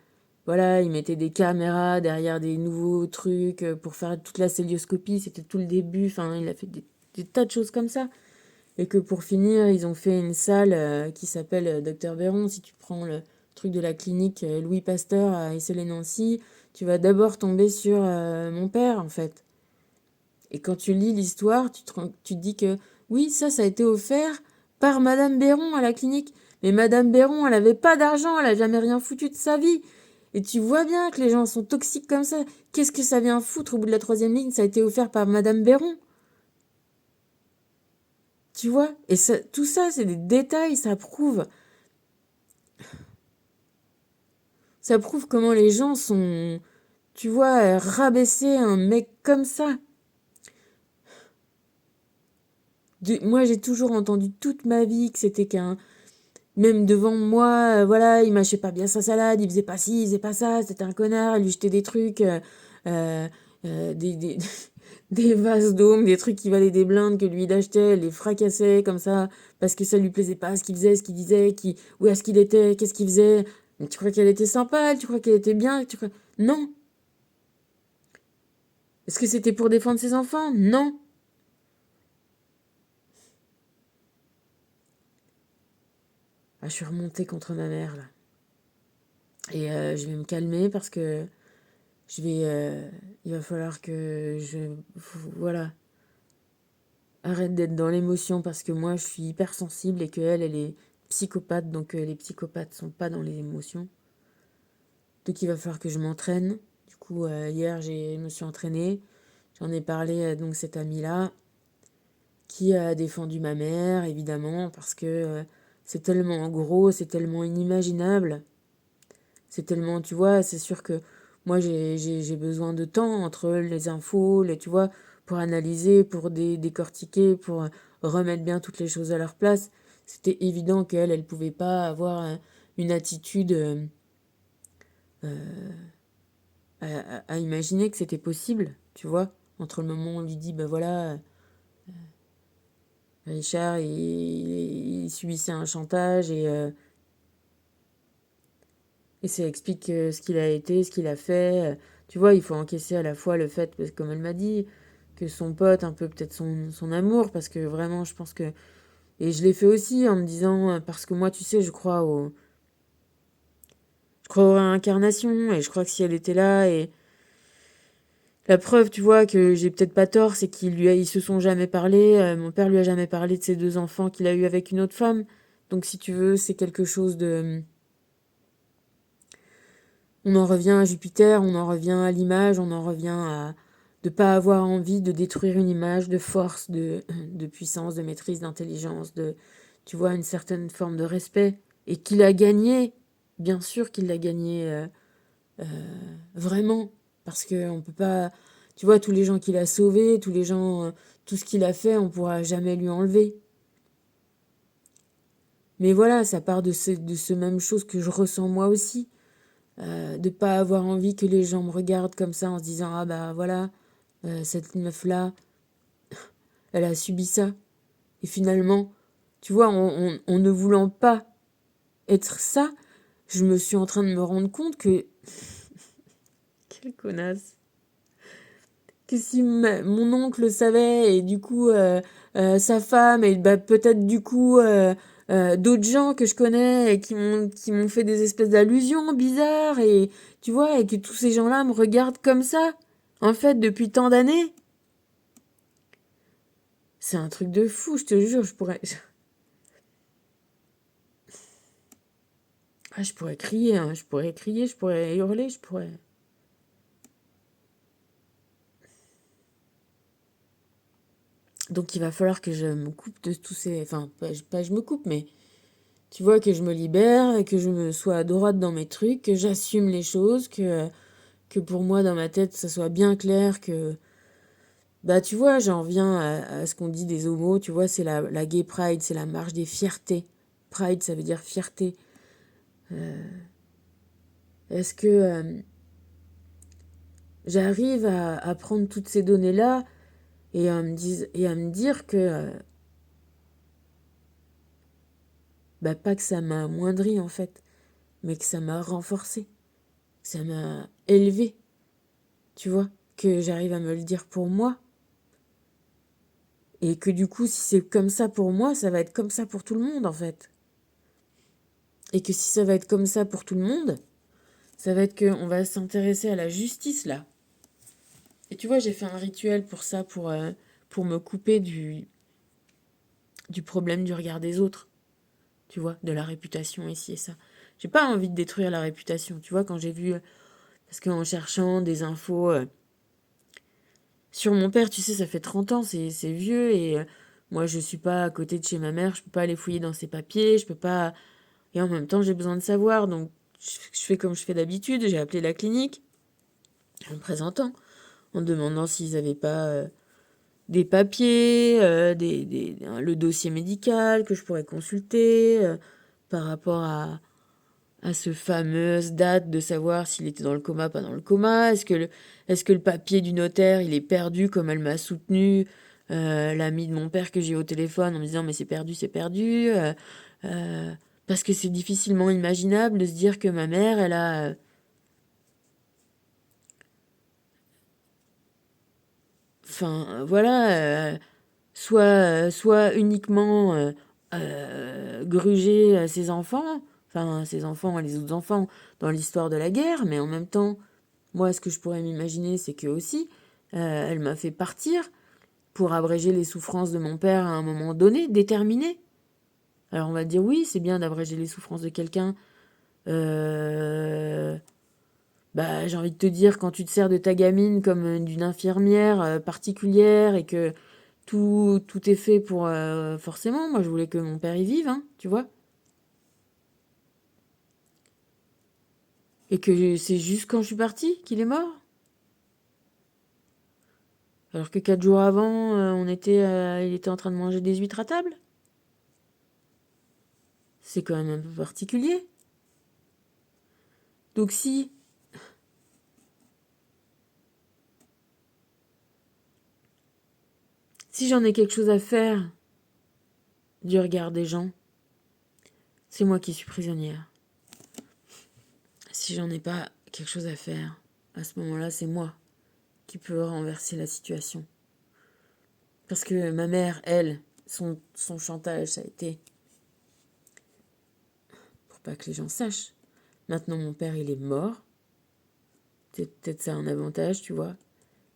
Voilà, il mettait des caméras derrière des nouveaux trucs pour faire toute la célioscopie. C'était tout le début. Enfin, il a fait des tas de choses comme ça. Et que pour finir, ils ont fait une salle qui s'appelle Docteur Véron. Si tu prends le truc de la clinique Louis Pasteur à Issy-les-Nancy, tu vas d'abord tomber sur mon père, en fait. Et quand tu lis l'histoire, tu te dis que oui, ça a été offert par Madame Béron à la clinique. Mais Madame Béron, elle avait pas d'argent, elle a jamais rien foutu de sa vie. Et tu vois bien que les gens sont toxiques comme ça. Qu'est-ce que ça vient foutre au bout de la troisième ligne? Ça a été offert par Madame Béron. Tu vois? Et ça, tout ça, c'est des détails, ça prouve comment les gens sont, tu vois, rabaisser un mec comme ça. Moi, j'ai toujours entendu toute ma vie que c'était qu'un, même devant moi, voilà, il mâchait pas bien sa salade, il faisait pas ci, il faisait pas ça, c'était un connard, il lui jetait des trucs, euh, des des vases d'eau, des trucs qui valaient des blindes que lui il achetait, elle les fracassait comme ça, parce que ça lui plaisait pas, ce qu'il faisait, ce qu'il disait, où est-ce qu'il était, qu'est-ce qu'il faisait. Mais tu crois qu'elle était sympa, tu crois qu'elle était bien, Non. Est-ce que c'était pour défendre ses enfants? Non. Ah, je suis remontée contre ma mère, là. Et je vais me calmer parce que il va falloir que voilà. arrête d'être dans l'émotion parce que moi, je suis hypersensible et qu'elle, elle est psychopathe. Donc, les psychopathes sont pas dans les émotions. Donc, il va falloir que je m'entraîne. Du coup, hier, je me suis entraînée. J'en ai parlé à donc cette amie-là qui a défendu ma mère, évidemment, parce que c'est tellement gros, c'est tellement inimaginable. C'est tellement, tu vois, c'est sûr que moi, j'ai besoin de temps entre les infos, tu vois, pour analyser, pour décortiquer, pour remettre bien toutes les choses à leur place. C'était évident qu'elle, elle pouvait pas avoir une attitude à imaginer que c'était possible, tu vois. Entre le moment où on lui dit, ben voilà, Richard, il subissait un chantage et ça explique ce qu'il a été, ce qu'il a fait. Tu vois, il faut encaisser à la fois le fait, parce que comme elle m'a dit, que son pote, un peu peut-être son amour, parce que vraiment, je pense que... Et je l'ai fait aussi en me disant, parce que moi, tu sais, je crois aux réincarnations, et je crois que si elle était là, et la preuve, tu vois, que j'ai peut-être pas tort, c'est ils se sont jamais parlé, mon père lui a jamais parlé de ses 2 enfants qu'il a eu avec une autre femme. Donc, si tu veux, c'est quelque chose de... On en revient à Jupiter, on en revient à l'image, on en revient à de pas avoir envie de détruire une image de force, de puissance, de maîtrise, d'intelligence, tu vois, une certaine forme de respect. Et qu'il a gagné, bien sûr qu'il l'a gagné vraiment, parce qu'on peut pas, tu vois, tous les gens qu'il a sauvés, tous les gens, tout ce qu'il a fait, on pourra jamais lui enlever. Mais voilà, ça part de ce même chose que je ressens moi aussi. De pas avoir envie que les gens me regardent comme ça en se disant ah bah voilà, cette meuf-là, elle a subi ça. Et finalement, tu vois, en ne voulant pas être ça, je me suis en train de me rendre compte que... Quelle connasse. Que si mon oncle savait et du coup sa femme et bah, peut-être du coup d'autres gens que je connais et qui m'ont fait des espèces d'allusions bizarres et tu vois et que tous ces gens-là me regardent comme ça en fait depuis tant d'années, c'est un truc de fou, je te jure, je pourrais crier, hein, je pourrais hurler, je pourrais... Donc il va falloir que je me coupe de tous ces... Enfin, pas je me coupe, mais tu vois, que je me libère et que je me sois droite dans mes trucs, que j'assume les choses, que pour moi, dans ma tête, ça soit bien clair que... Bah, tu vois, j'en reviens à ce qu'on dit des homos, tu vois, c'est la gay pride, c'est la marche des fiertés. Pride, ça veut dire fierté. Est-ce que j'arrive à prendre toutes ces données-là et à me dire que... bah, pas que ça m'a amoindri, en fait, mais que ça m'a renforcé, que ça m'a élevé, tu vois, que j'arrive à me le dire pour moi. Et que du coup, si c'est comme ça pour moi, ça va être comme ça pour tout le monde, en fait. Et que si ça va être comme ça pour tout le monde, ça va être qu'on va s'intéresser à la justice, là. Et tu vois, j'ai fait un rituel pour ça, pour me couper du problème du regard des autres. Tu vois, de la réputation ici et ça. J'ai pas envie de détruire la réputation. Tu vois, quand j'ai vu... Parce qu'en cherchant des infos sur mon père, tu sais, ça fait 30 ans, c'est vieux. Et moi, je suis pas à côté de chez ma mère. Je peux pas aller fouiller dans ses papiers. Je peux pas... Et en même temps, j'ai besoin de savoir, donc je fais comme je fais d'habitude, j'ai appelé la clinique, en me présentant, en demandant s'ils n'avaient pas des papiers, le dossier médical que je pourrais consulter par rapport à ce fameuse date de savoir s'il était dans le coma, pas dans le coma, est-ce que le papier du notaire, il est perdu comme elle m'a soutenu, l'amie de mon père que j'ai eu au téléphone en me disant mais c'est perdu, euh, parce que c'est difficilement imaginable de se dire que ma mère, elle a... Enfin, voilà, soit uniquement gruger ses enfants, enfin ses enfants et les autres enfants dans l'histoire de la guerre, mais en même temps, moi, ce que je pourrais m'imaginer, c'est que aussi, elle m'a fait partir pour abréger les souffrances de mon père à un moment donné, déterminé. Alors on va dire oui, c'est bien d'abréger les souffrances de quelqu'un. Bah, j'ai envie de te dire, quand tu te sers de ta gamine comme d'une infirmière particulière et que tout est fait pour... forcément, moi je voulais que mon père y vive, hein, tu vois. Et que c'est juste quand je suis partie qu'il est mort. Alors que 4 jours avant, il était en train de manger des huîtres à table. C'est quand même un peu particulier. Donc si j'en ai quelque chose à faire du regard des gens, c'est moi qui suis prisonnière. Si j'en ai pas quelque chose à faire, à ce moment-là, c'est moi qui peux renverser la situation. Parce que ma mère, elle, son chantage, ça a été pour pas que les gens sachent. Maintenant, mon père, il est mort. Peut-être ça a un avantage, tu vois.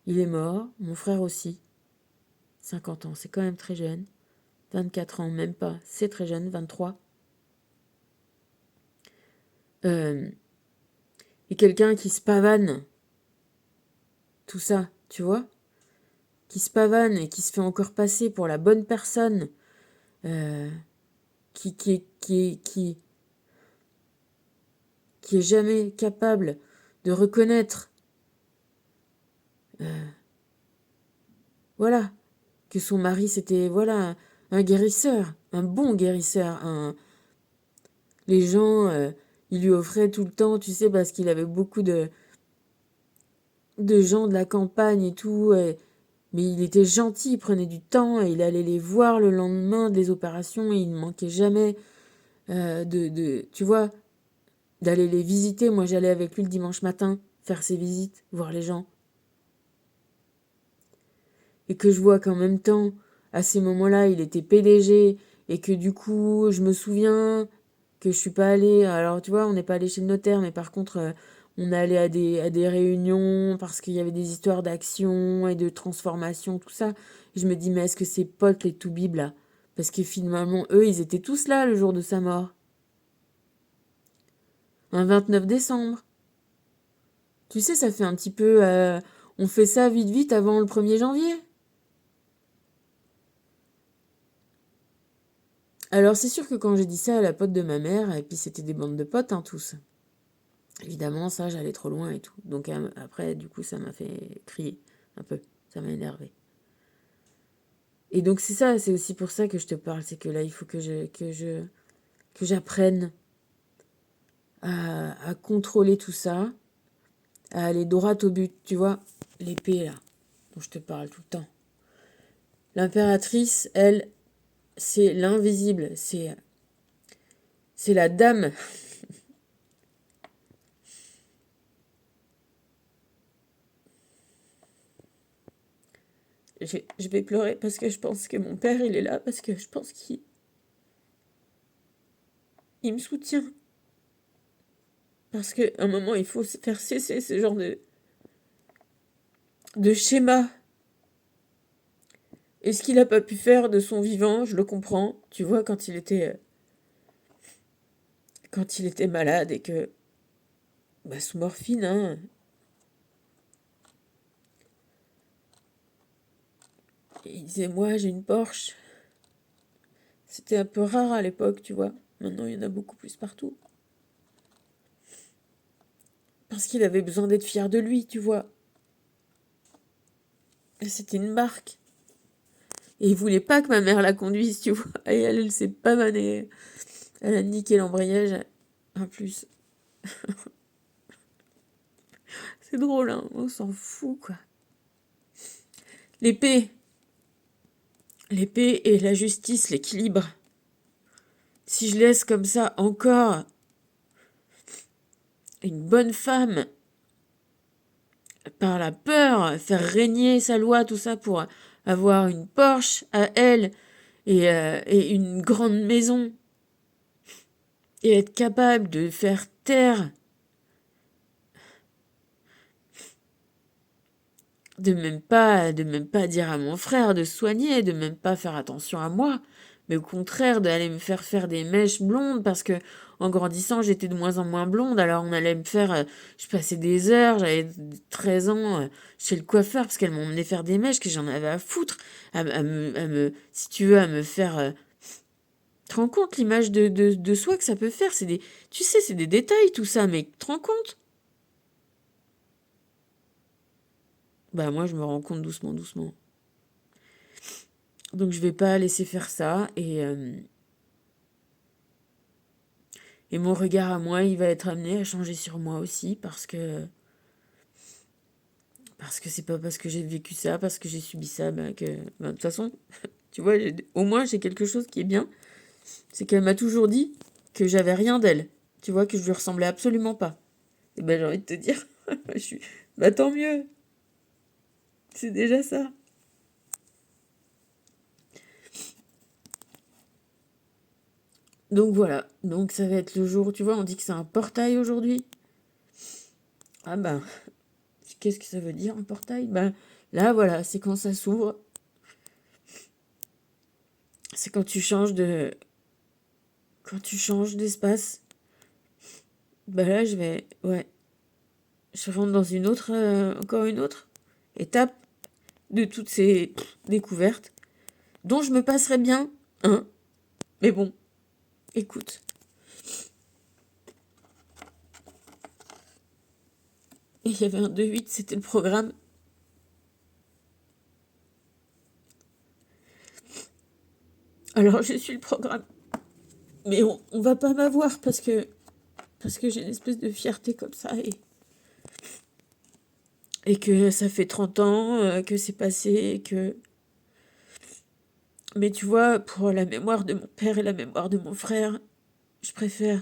Il est mort, mon frère aussi. 50 ans, c'est quand même très jeune. 24 ans, même pas, c'est très jeune, 23. Et quelqu'un qui se pavane, tout ça, tu vois, qui se pavane et qui se fait encore passer pour la bonne personne, euh, qui est jamais capable de reconnaître, voilà, que son mari c'était, voilà, un guérisseur, un bon guérisseur, les gens, ils lui offraient tout le temps, tu sais, parce qu'il avait beaucoup de gens de la campagne et tout, mais il était gentil, il prenait du temps et il allait les voir le lendemain des opérations et il ne manquait jamais tu vois, d'aller les visiter. Moi, j'allais avec lui le dimanche matin faire ses visites, voir les gens. Et que je vois qu'en même temps, à ces moments-là, il était PDG et que du coup, je me souviens que je suis pas allée. Alors, tu vois, on n'est pas allé chez le notaire, mais par contre, on est allé à des réunions parce qu'il y avait des histoires d'action et de transformation, tout ça. Et je me dis, mais est-ce que ces potes, les toubibs, là, parce que finalement, eux, ils étaient tous là le jour de sa mort. Un 29 décembre. Tu sais, ça fait un petit peu... on fait ça vite vite avant le 1er janvier. Alors c'est sûr que quand j'ai dit ça à la pote de ma mère, et puis c'était des bandes de potes, hein, tous. Évidemment, ça, j'allais trop loin et tout. Donc après, du coup, ça m'a fait crier un peu. Ça m'a énervé. Et donc c'est ça, c'est aussi pour ça que je te parle. C'est que là, il faut que j'apprenne à contrôler tout ça, à aller droit au but. Tu vois, l'épée, là, dont je te parle tout le temps. L'impératrice, elle, c'est l'invisible. C'est la dame. Je vais pleurer parce que je pense que mon père, il est là, parce que je pense qu'il me soutient. Parce qu'à un moment, il faut faire cesser ce genre de schéma. Et ce qu'il n'a pas pu faire de son vivant, je le comprends. Tu vois, quand il était malade et que... Bah, sous morphine, hein. Et il disait, moi, j'ai une Porsche. C'était un peu rare à l'époque, tu vois. Maintenant, il y en a beaucoup plus partout. Parce qu'il avait besoin d'être fier de lui, tu vois. Et c'était une marque. Et il voulait pas que ma mère la conduise, tu vois. Et elle s'est pas manée. Elle a niqué l'embrayage. En plus. C'est drôle, hein. On s'en fout, quoi. L'épée. L'épée et la justice, l'équilibre. Si je laisse comme ça encore une bonne femme, par la peur, faire régner sa loi, tout ça pour avoir une Porsche à elle et une grande maison, et être capable de faire taire de même pas dire à mon frère de se soigner, de même pas faire attention à moi, mais au contraire d'aller me faire faire des mèches blondes parce que en grandissant j'étais de moins en moins blonde, alors on allait me faire, je passais des heures, j'avais 13 ans chez le coiffeur parce qu'elle m'emmenait faire des mèches que j'en avais à foutre, si tu veux, à me faire, te rends compte l'image de soi que ça peut faire, tu sais, c'est des détails tout ça, mais te rends compte? Bah moi je me rends compte doucement, doucement. Donc je vais pas laisser faire ça et mon regard à moi, il va être amené à changer sur moi aussi parce que c'est pas parce que j'ai vécu ça, parce que j'ai subi ça, de toute façon, tu vois, au moins j'ai quelque chose qui est bien, c'est qu'elle m'a toujours dit que j'avais rien d'elle, tu vois, que je lui ressemblais absolument pas. Et ben j'ai envie de te dire, je suis, bah tant mieux, c'est déjà ça. Donc voilà, donc ça va être le jour, tu vois, on dit que c'est un portail aujourd'hui. Ah ben, qu'est-ce que ça veut dire un portail? Ben là voilà, c'est quand ça s'ouvre, c'est quand tu changes d'espace. Ben là ouais, je rentre dans encore une autre étape de toutes ces découvertes dont je me passerais bien, hein. Mais bon, écoute. Et il y avait un 2-8, c'était le programme. Alors je suis le programme. Mais on va pas m'avoir parce que j'ai une espèce de fierté comme ça et que ça fait 30 ans que c'est passé et que... Mais tu vois, pour la mémoire de mon père et la mémoire de mon frère, je préfère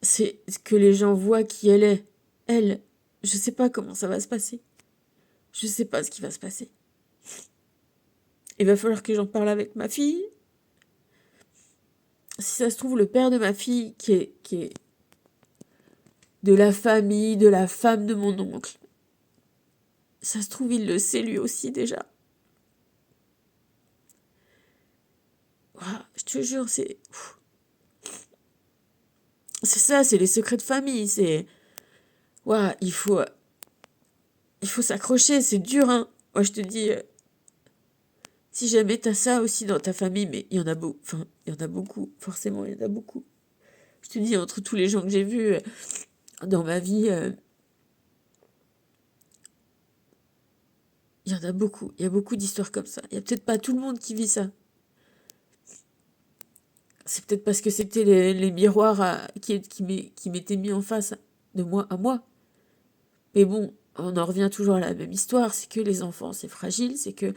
c'est que les gens voient qui elle est. Elle, je sais pas comment ça va se passer. Je sais pas ce qui va se passer. Il va falloir que j'en parle avec ma fille. Si ça se trouve, le père de ma fille, qui est de la famille, de la femme de mon oncle, ça se trouve, il le sait lui aussi déjà. Ouah, je te jure, c'est ça, c'est les secrets de famille. Ouah, il faut s'accrocher, c'est dur, hein. Moi, je te dis, si jamais t'as ça aussi dans ta famille, mais il y en a beaucoup, enfin, il y en a beaucoup, forcément, il y en a beaucoup. Je te dis, entre tous les gens que j'ai vus dans ma vie, il y en a beaucoup. Il y a beaucoup d'histoires comme ça. Il y a peut-être pas tout le monde qui vit ça. C'est peut-être parce que c'était les miroirs qui m'étaient mis en face de moi à moi. Mais bon, on en revient toujours à la même histoire, c'est que les enfants, c'est fragile, c'est que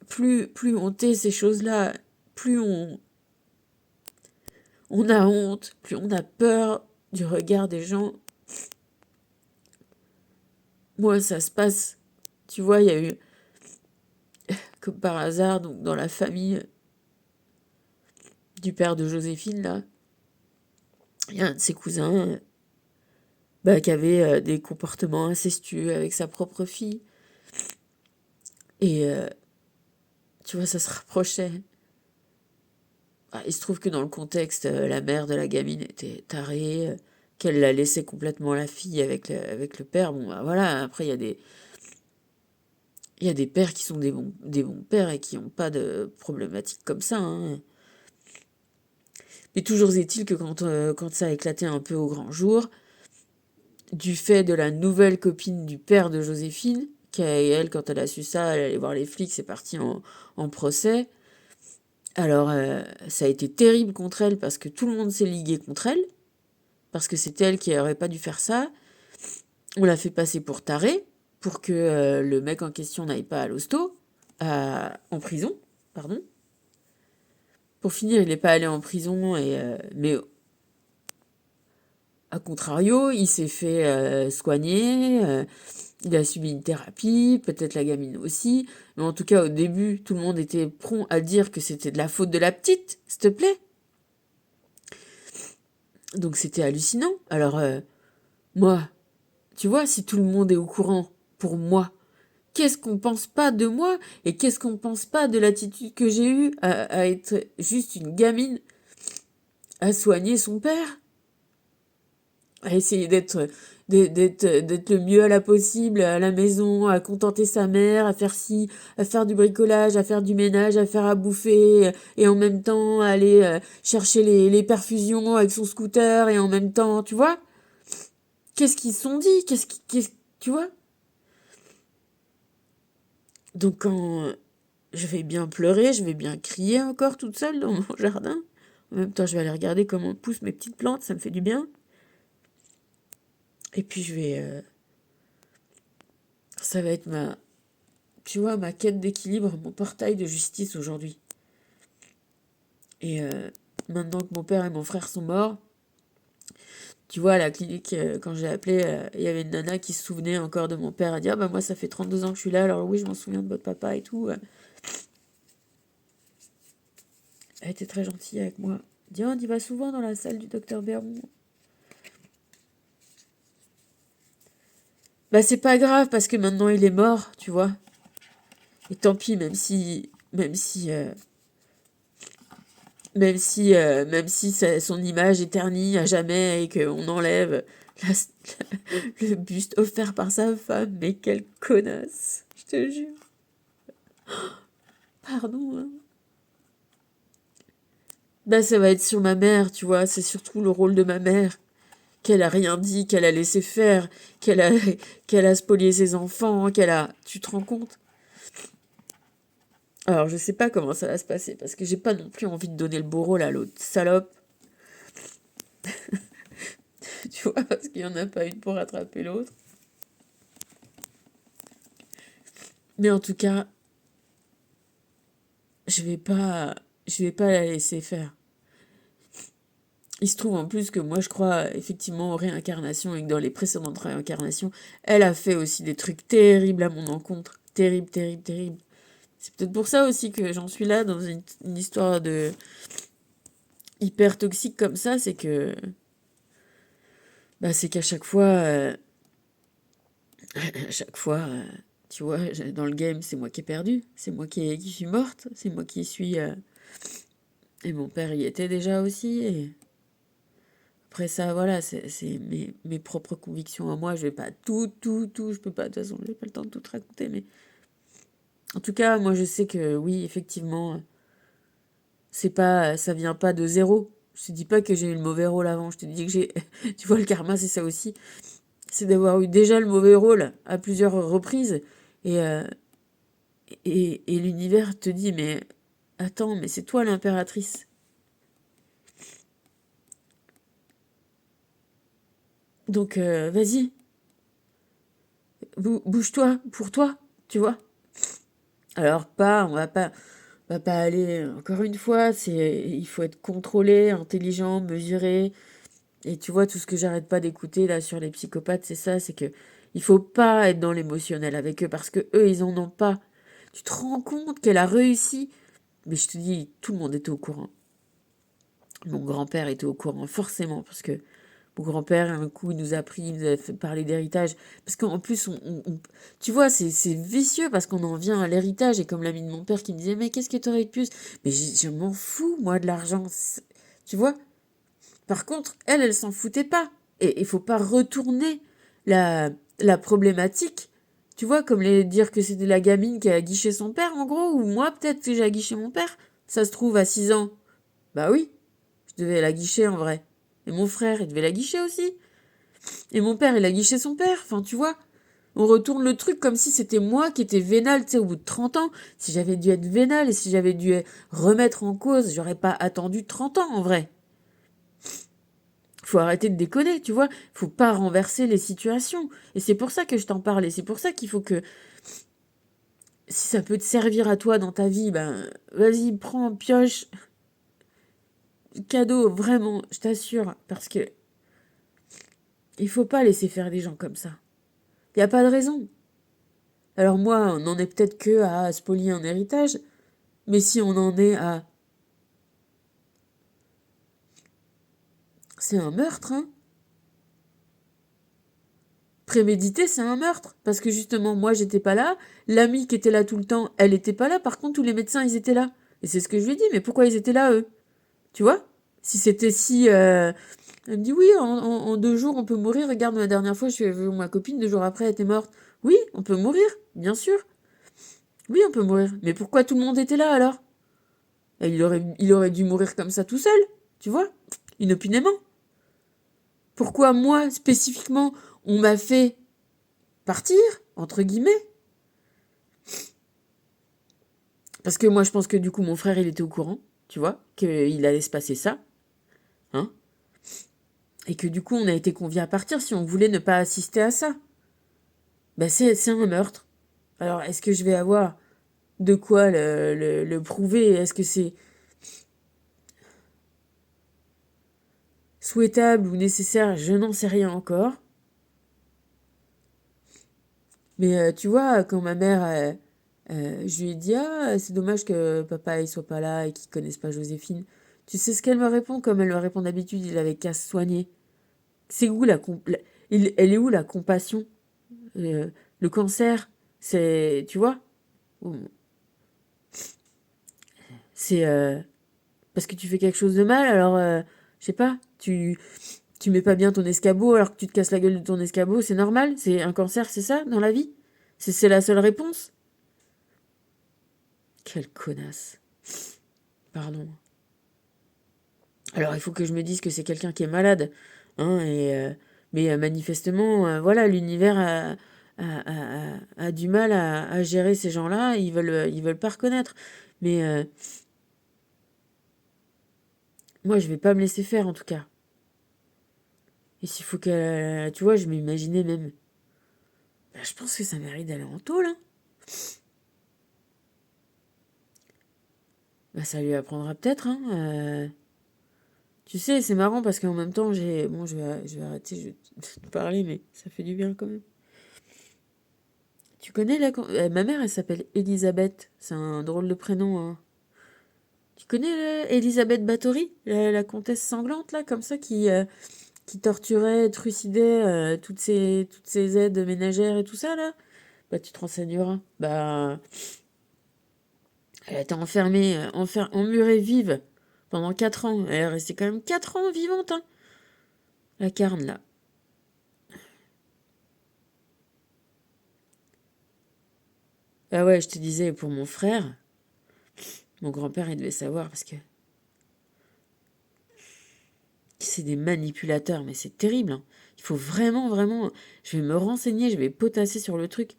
plus on tait ces choses-là, plus on a honte, plus on a peur du regard des gens. Moi, ça se passe. Tu vois, il y a eu, comme par hasard, donc dans la famille du père de Joséphine, là, il y a un de ses cousins qui avait des comportements incestueux avec sa propre fille. Et tu vois, ça se rapprochait. Ah, il se trouve que dans le contexte, la mère de la gamine était tarée, qu'elle l'a laissé complètement la fille avec le père. Bon, bah, voilà, après, il y a des pères qui sont des bons pères et qui n'ont pas de problématiques comme ça, hein. Mais toujours est-il que quand ça a éclaté un peu au grand jour, du fait de la nouvelle copine du père de Joséphine, elle, quand elle a su ça, elle allait voir les flics, c'est parti en procès. Alors, ça a été terrible contre elle parce que tout le monde s'est ligué contre elle, parce que c'est elle qui aurait pas dû faire ça. On l'a fait passer pour tarée, pour que le mec en question n'aille pas à l'hosto, en prison, pardon. Pour finir, il n'est pas allé en prison, mais à contrario, il s'est fait soigner, il a subi une thérapie, peut-être la gamine aussi, mais en tout cas au début, tout le monde était prompt à dire que c'était de la faute de la petite, s'il te plaît. Donc c'était hallucinant. Alors moi, tu vois, si tout le monde est au courant pour moi, qu'est-ce qu'on pense pas de moi et qu'est-ce qu'on pense pas de l'attitude que j'ai eue à être juste une gamine, à soigner son père, à essayer d'être le mieux à la possible à la maison, à contenter sa mère, à faire ci, à faire du bricolage, à faire du ménage, à faire à bouffer, et en même temps aller chercher les perfusions avec son scooter, et en même temps, tu vois, qu'est-ce qu'ils se sont dit, tu vois. Donc quand je vais bien pleurer, je vais bien crier encore toute seule dans mon jardin. En même temps, je vais aller regarder comment poussent mes petites plantes, ça me fait du bien. Et puis ça va être tu vois, ma quête d'équilibre, mon portail de justice aujourd'hui. Et maintenant que mon père et mon frère sont morts, tu vois, à la clinique, quand j'ai appelé, il y avait une nana qui se souvenait encore de mon père. Elle dit, ah bah moi, ça fait 32 ans que je suis là, alors oui, je m'en souviens de votre papa et tout. Elle était très gentille avec moi. Elle dit, oh, on y va souvent dans la salle du docteur Béron. Bah c'est pas grave parce que maintenant il est mort, tu vois. Et tant pis, même si son image est ternie à jamais et qu'on enlève la- le buste offert par sa femme, mais quelle connasse, je te jure. Pardon, hein. Bah ça va être sur ma mère, tu vois, c'est surtout le rôle de ma mère, qu'elle a rien dit, qu'elle a laissé faire, qu'elle a, qu'elle a spolié ses enfants, Tu te rends compte? Alors je sais pas comment ça va se passer, parce que j'ai pas non plus envie de donner le beau rôle à l'autre salope, tu vois, parce qu'il y en a pas une pour rattraper l'autre. Mais en tout cas, je vais pas, je vais pas la laisser faire. Il se trouve en plus que moi je crois effectivement aux réincarnations et que dans les précédentes réincarnations, elle a fait aussi des trucs terribles à mon encontre. Terrible, terrible, terrible. C'est peut-être pour ça aussi que j'en suis là dans une histoire de hyper toxique comme ça, c'est que c'est qu'à chaque fois, à chaque fois, tu vois, dans le game, c'est moi qui ai perdu, c'est moi qui suis morte, c'est moi qui suis et mon père y était déjà aussi. Et après ça, voilà, c'est mes propres convictions à moi. Je vais pas tout, je peux pas, de toute façon, j'ai pas le temps de tout te raconter, mais en tout cas, moi je sais que oui, effectivement, c'est pas, ça vient pas de zéro. Je te dis pas que j'ai eu le mauvais rôle avant, je te dis que j'ai, tu vois, le karma, c'est ça aussi. C'est d'avoir eu déjà le mauvais rôle à plusieurs reprises et, et l'univers te dit, mais attends, mais c'est toi l'impératrice. Donc, vas-y, bouge-toi pour toi, tu vois. Alors on va pas aller, encore une fois, il faut être contrôlé, intelligent, mesuré. Et tu vois, tout ce que j'arrête pas d'écouter là sur les psychopathes, c'est ça, c'est que il faut pas être dans l'émotionnel avec eux parce que eux, ils en ont pas. Tu te rends compte qu'elle a réussi? Mais je te dis, tout le monde était au courant. Mon grand-père était au courant, forcément, parce que mon grand-père, un coup, il nous a pris, il nous a fait parler d'héritage. Parce qu'en plus, tu vois, c'est vicieux parce qu'on en vient à l'héritage. Et comme l'ami de mon père qui me disait, mais qu'est-ce que t'aurais de plus? Mais je m'en fous, moi, de l'argent. Tu vois? Par contre, elle s'en foutait pas. Et il faut pas retourner la problématique. Tu vois, comme dire que c'était la gamine qui a guiché son père, en gros, ou moi, peut-être que j'ai guiché mon père. Ça se trouve, à 6 ans. Bah oui, je devais la guicher en vrai. Et mon frère, il devait la guicher aussi. Et mon père, il a guiché son père. Enfin, tu vois, on retourne le truc comme si c'était moi qui étais vénale, tu sais, au bout de 30 ans. Si j'avais dû être vénale et si j'avais dû remettre en cause, j'aurais pas attendu 30 ans en vrai. Faut arrêter de déconner, tu vois. Faut pas renverser les situations. Et c'est pour ça que je t'en parle. Et c'est pour ça qu'il faut que, si ça peut te servir à toi dans ta vie, ben, vas-y, prends, pioche. Cadeau, vraiment, je t'assure. Parce que il faut pas laisser faire les gens comme ça. Y a pas de raison. Alors moi, on en est peut-être que à spolier un héritage. Mais si on en est à... C'est un meurtre, hein. prémédité, c'est un meurtre. Parce que justement, moi, j'étais pas là. L'amie qui était là tout le temps, elle était pas là. Par contre, tous les médecins, ils étaient là. Et c'est ce que je lui ai dit. Mais pourquoi ils étaient là, eux? Tu vois? Si c'était si... Elle me dit, oui, en 2 jours, on peut mourir. Regarde, la dernière fois, je suis vu ma copine, 2 jours après, elle était morte. Oui, on peut mourir, bien sûr. Oui, on peut mourir. Mais pourquoi tout le monde était là, alors? Et il aurait dû mourir comme ça tout seul, tu vois? Inopinément. Pourquoi moi, spécifiquement, on m'a fait partir, entre guillemets? Parce que moi, je pense que du coup, mon frère, il était au courant, tu vois, qu'il allait se passer ça, hein? Et que du coup, on a été conviés à partir si on voulait ne pas assister à ça. Ben, c'est un meurtre. Alors, est-ce que je vais avoir de quoi le prouver? Est-ce que c'est souhaitable ou nécessaire? Je n'en sais rien encore. Mais tu vois, quand ma mère, je lui ai dit, ah, c'est dommage que papa il soit pas là et qu'il connaisse pas Joséphine. Tu sais ce qu'elle me répond? Comme elle me répond d'habitude, il avait qu'à se soigner. C'est où elle est où la compassion? Euh, le cancer, c'est, tu vois, c'est parce que tu fais quelque chose de mal, alors, je sais pas, tu mets pas bien ton escabeau alors que tu te casses la gueule de ton escabeau, c'est normal? C'est un cancer, c'est ça, dans la vie? C'est la seule réponse? Quelle connasse. Pardon. Alors, il faut que je me dise que c'est quelqu'un qui est malade, hein, mais manifestement, voilà, l'univers a du mal à gérer ces gens-là, ils veulent pas reconnaître. Mais moi, je vais pas me laisser faire, en tout cas. Et s'il faut que, tu vois, je m'imaginais même. Ben, je pense que ça mérite d'aller en tôle, hein. Ben, ça lui apprendra peut-être, hein. Tu sais, c'est marrant parce qu'en même temps, bon, je vais arrêter de parler, mais ça fait du bien quand même. Tu connais ma mère, elle s'appelle Elisabeth. C'est un drôle de prénom, hein. Tu connais Elisabeth Bathory, la comtesse sanglante, là, comme ça, qui torturait, trucidait toutes ces aides ménagères et tout ça, là? Bah, tu te renseigneras. Bah, elle a été enfermée, emmurée vive pendant 4 ans. Elle est restée quand même 4 ans vivante, hein. La carne, là. Ah ouais, je te disais, pour mon frère, mon grand-père, il devait savoir parce que c'est des manipulateurs, mais c'est terrible, hein. Il faut vraiment, vraiment. Je vais me renseigner, je vais potasser sur le truc.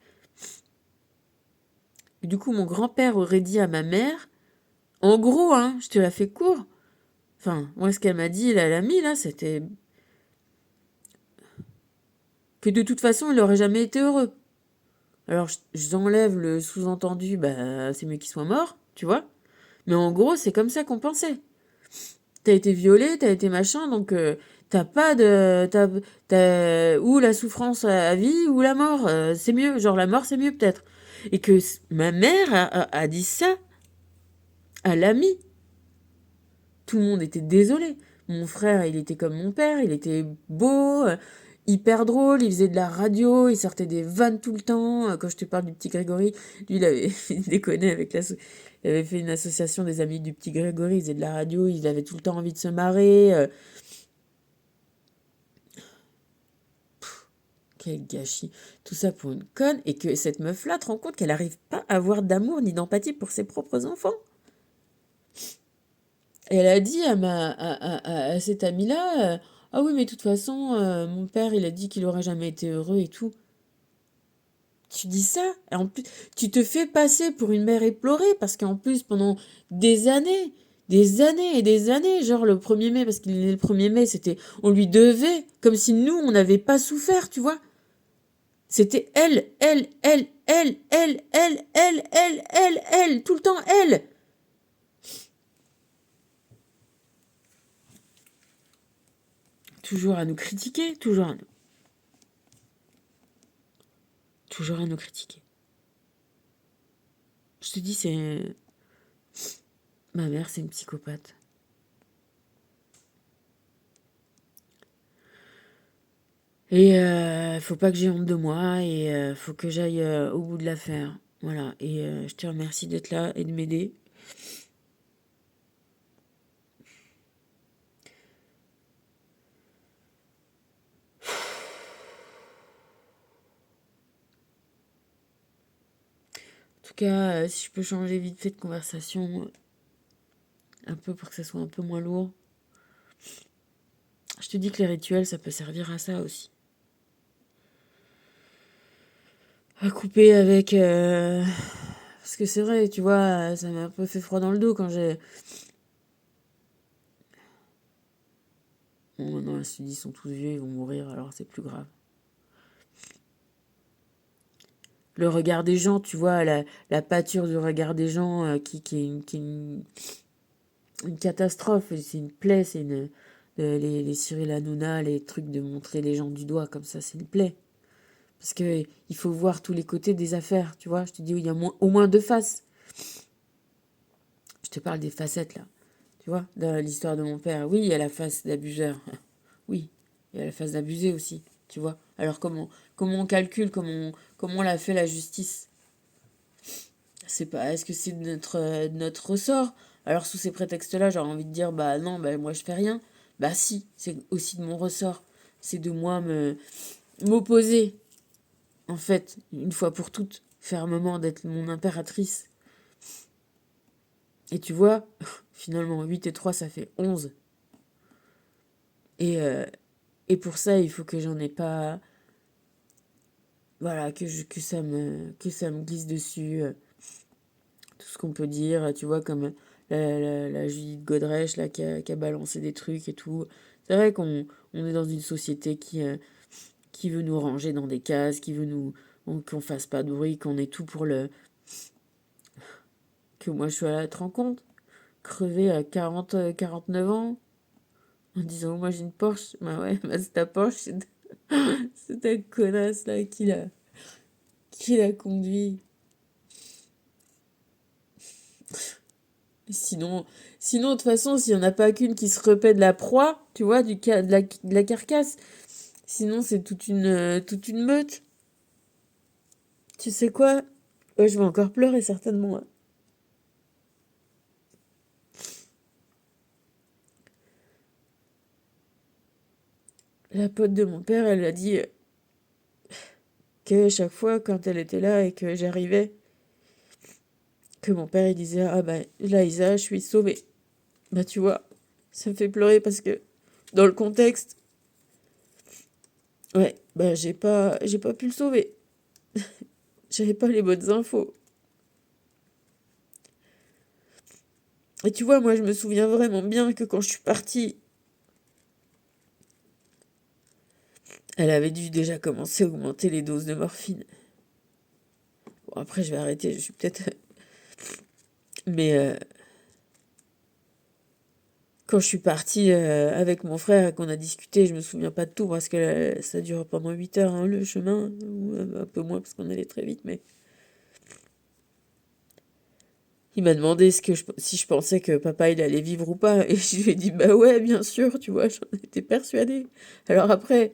Du coup, mon grand-père aurait dit à ma mère, en gros, hein, je te la fais court. Enfin, moi, ce qu'elle m'a dit, là, l'ami, là, c'était que de toute façon, il aurait jamais été heureux. Alors, j'enlève le sous-entendu, bah, c'est mieux qu'il soit mort, tu vois. Mais en gros, c'est comme ça qu'on pensait. T'as été violé, t'as été machin, donc t'as pas de... ou la souffrance à vie, ou la mort. C'est mieux, genre la mort, c'est mieux peut-être. Et que ma mère a dit ça à l'ami. Tout le monde était désolé. Mon frère, il était comme mon père, il était beau, hyper drôle, il faisait de la radio, il sortait des vannes tout le temps. Quand je te parle du petit Grégory, lui, il déconnait avec il avait fait une association des amis du petit Grégory, il faisait de la radio, il avait tout le temps envie de se marrer. Quel gâchis. Tout ça pour une conne, et que cette meuf-là te rend compte qu'elle n'arrive pas à avoir d'amour ni d'empathie pour ses propres enfants. Et elle a dit à cette amie-là, ah oui, mais de toute façon, mon père, il a dit qu'il aurait jamais été heureux et tout. Tu dis ça, et en plus, tu te fais passer pour une mère éplorée, parce qu'en plus, pendant des années et des années, genre le 1er mai, parce qu'il est né le 1er mai, on lui devait, comme si nous, on n'avait pas souffert, tu vois. C'était elle, tout le temps elle. Toujours à nous critiquer, toujours à nous critiquer. Je te dis, ma mère, c'est une psychopathe. Et faut pas que j'ai honte de moi et faut que j'aille au bout de l'affaire. Voilà. Et je te remercie d'être là et de m'aider. En tout cas, si je peux changer vite fait de conversation, un peu pour que ça soit un peu moins lourd. Je te dis que les rituels, ça peut servir à ça aussi. À couper avec... Parce que c'est vrai, tu vois, ça m'a un peu fait froid dans le dos quand j'ai... Bon, maintenant, je me suis dit, ils sont tous vieux, ils vont mourir, alors c'est plus grave. Le regard des gens, tu vois, la pâture du regard des gens qui est une catastrophe, c'est une plaie, c'est une... les Cyril Hanouna, les trucs de montrer les gens du doigt comme ça, c'est une plaie. Parce que il faut voir tous les côtés des affaires, tu vois. Je te dis, il y a au moins deux faces. Je te parle des facettes, là. Tu vois, dans l'histoire de mon père. Oui, il y a la face d'abuseur. Oui, il y a la face d'abusé aussi, tu vois. Alors comment on calcule, comment on l'a fait la justice? C'est pas, est-ce que c'est de notre ressort? Alors sous ces prétextes-là, j'aurais envie de dire, bah non, bah moi je fais rien. Bah si, c'est aussi de mon ressort. C'est de moi m'opposer, en fait, une fois pour toutes, fermement, d'être mon impératrice. Et tu vois, finalement, 8 et 3 ça fait 11. Et, euh, et pour ça, il faut que j'en ai pas... Voilà, que ça me glisse dessus. Tout ce qu'on peut dire, tu vois, comme la Judith Godrèche, là, qui a balancé des trucs et tout. C'est vrai on est dans une société qui veut nous ranger dans des cases, qui veut qu'on fasse pas de bruit, qu'on est tout pour le... Que moi, je suis là, te rends compte? Crever à 49 ans, en disant, moi, j'ai une Porsche. Bah ouais, bah c'est ta Porsche, c'est ta connasse, là, qui l'a conduit. Sinon, sinon, de toute façon, s'il n'y en a pas qu'une qui se repaît de la proie, tu vois, de la carcasse, sinon c'est toute une meute. Tu sais quoi? Ouais, je vais encore pleurer certainement, hein. La pote de mon père, elle a dit que chaque fois, quand elle était là et que j'arrivais, que mon père il disait ah bah là Isa, je suis sauvée. Bah tu vois, ça me fait pleurer parce que dans le contexte, ouais, bah j'ai pas pu le sauver. J'avais pas les bonnes infos. Et tu vois, moi je me souviens vraiment bien que quand je suis partie, elle avait dû déjà commencer à augmenter les doses de morphine. Bon, après, je vais arrêter, je suis peut-être... Mais quand je suis partie avec mon frère et qu'on a discuté, je me souviens pas de tout parce que ça dure pendant 8 heures, hein, le chemin, ou un peu moins parce qu'on allait très vite, mais... Il m'a demandé si je pensais que papa il allait vivre ou pas, et je lui ai dit bah ouais, bien sûr, tu vois, j'en étais persuadée. Alors après,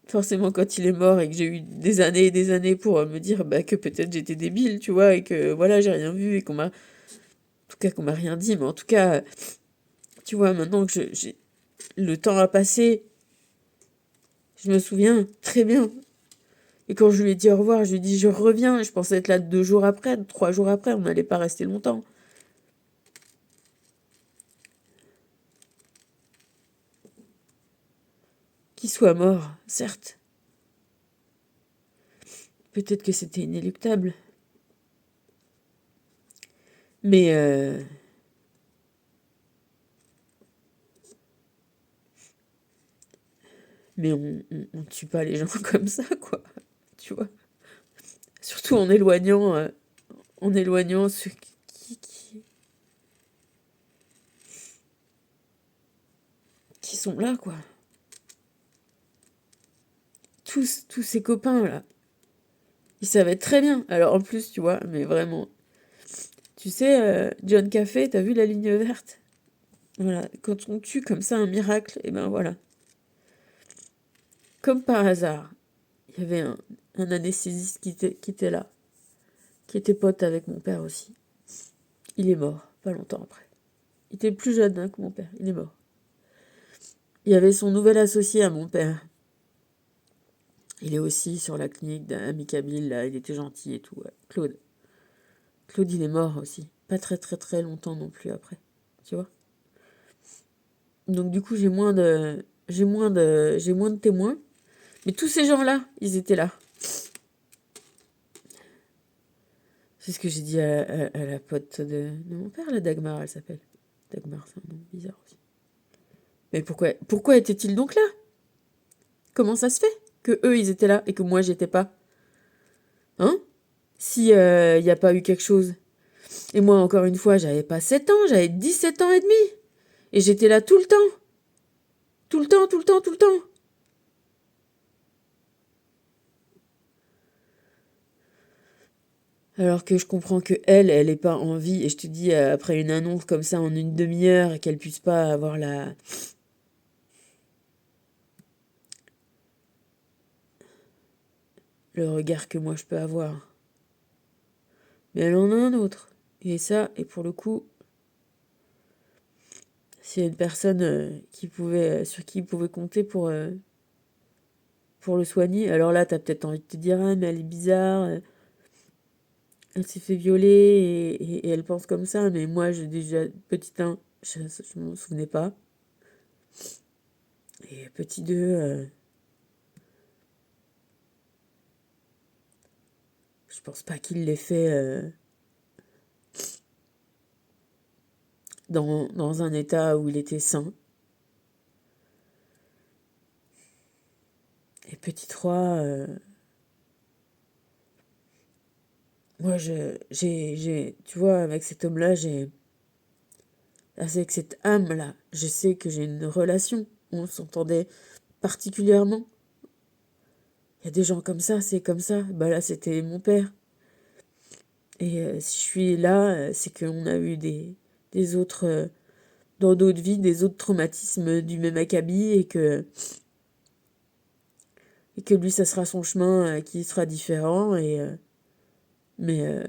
forcément, quand il est mort et que j'ai eu des années et des années pour me dire bah, que peut-être j'étais débile, tu vois, et que voilà, j'ai rien vu et en tout cas qu'on m'a rien dit, mais en tout cas, tu vois, maintenant que le temps a passé, je me souviens très bien. Et quand je lui ai dit au revoir, je lui ai dit je reviens. Je pensais être là 2 jours après, 3 jours après, on n'allait pas rester longtemps. Qu'il soit mort, certes. Peut-être que c'était inéluctable. Mais mais on tue pas les gens comme ça, quoi. Tu vois. Surtout en éloignant ceux qui sont là, quoi. Tous ces copains, là. Ils savaient très bien. Alors en plus, tu vois, mais vraiment. Tu sais, John Café, t'as vu la ligne verte? Voilà, quand on tue comme ça un miracle, et ben voilà. comme par hasard, il y avait un anesthésiste qui était là, qui était pote avec mon père aussi. Il est mort, pas longtemps après. Il était plus jeune que mon père, il est mort. Il y avait son nouvel associé à mon père. Il est aussi sur la clinique d'Amicabile, là, il était gentil et tout, ouais. Claude. Claude, il est mort aussi. Pas très très très longtemps non plus après, tu vois. Donc du coup, j'ai moins de témoins. Mais tous ces gens-là, ils étaient là. C'est ce que j'ai dit à la pote de mon père, la Dagmar, elle s'appelle. Dagmar, c'est un nom bizarre aussi. Mais pourquoi étaient-ils donc là? Comment ça se fait que eux, ils étaient là et que moi, j'étais pas? Hein? Si il n'y a pas eu quelque chose. Et moi, encore une fois, j'avais pas 7 ans, j'avais 17 ans et demi. Et j'étais là tout le temps. Tout le temps, tout le temps, tout le temps. Alors que je comprends que elle est pas en vie. Et je te dis, après une annonce comme ça en une demi-heure, et qu'elle puisse pas avoir le regard que moi je peux avoir. Mais elle en a un autre. Et ça, et pour le coup, c'est une personne sur qui il pouvait compter pour le soigner. Alors là, t'as peut-être envie de te dire, ah, mais elle est bizarre, elle s'est fait violer et elle pense comme ça. Mais moi, j'ai déjà, petit 1, je m'en souvenais pas. Et petit 2, je pense pas qu'il l'ait fait dans un état où il était sain. Et petit 3, moi, tu vois, avec cet homme-là, avec cette âme-là, je sais que j'ai une relation. On s'entendait particulièrement. Il y a des gens comme ça, c'est comme ça. Bah là, c'était mon père. Et si je suis là, c'est qu'on a eu des autres, dans d'autres vies, des autres traumatismes du même acabit et que lui, ça sera son chemin qui sera différent. Mais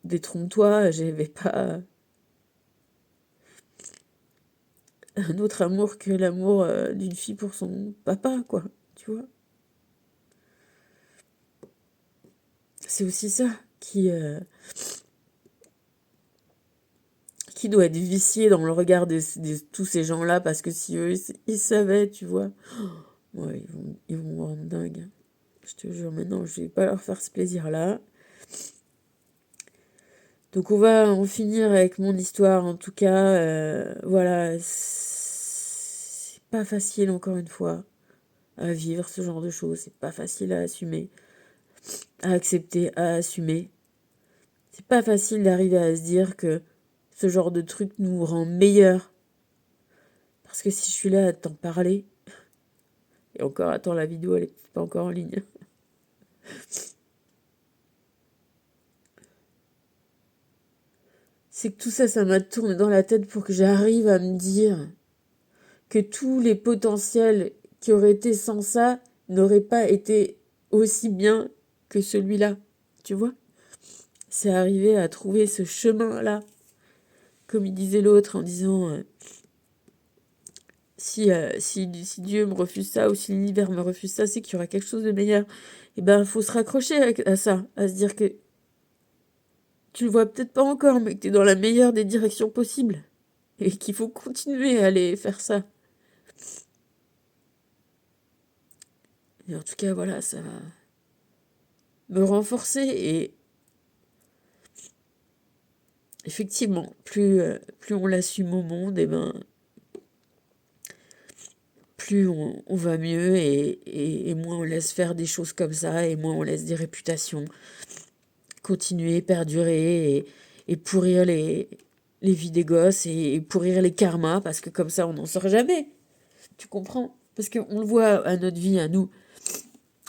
détrompe-toi, j'avais pas un autre amour que l'amour d'une fille pour son papa, quoi. Tu vois? C'est aussi ça qui doit être vicié dans le regard de tous ces gens-là, parce que si eux, ils savaient, tu vois. Ouais, ils vont me rendre dingue. Je te jure, maintenant, je vais pas leur faire ce plaisir-là. Donc on va en finir avec mon histoire, en tout cas. Voilà, c'est pas facile, encore une fois, à vivre ce genre de choses. C'est pas facile à assumer, à accepter, à assumer. C'est pas facile d'arriver à se dire que ce genre de truc nous rend meilleurs. Parce que si je suis là à t'en parler, et encore, attends, la vidéo, elle est pas encore en ligne. C'est que tout ça, ça m'a tourné dans la tête pour que j'arrive à me dire que tous les potentiels qui auraient été sans ça n'auraient pas été aussi bien que celui-là. Tu vois? C'est arrivé à trouver ce chemin-là. Comme il disait l'autre en disant si Dieu me refuse ça ou si l'univers me refuse ça, c'est qu'il y aura quelque chose de meilleur. Et ben, il faut se raccrocher à ça, à se dire que tu le vois peut-être pas encore, mais que tu es dans la meilleure des directions possibles. Et qu'il faut continuer à aller faire ça. Et en tout cas, voilà, ça va me renforcer. Et effectivement, plus on l'assume au monde, et ben, plus on va mieux et moins on laisse faire des choses comme ça, et moins on laisse des réputations continuer, perdurer et pourrir les vies des gosses et pourrir les karmas, parce que comme ça, on n'en sort jamais. Tu comprends? Parce qu'on le voit à notre vie, à nous,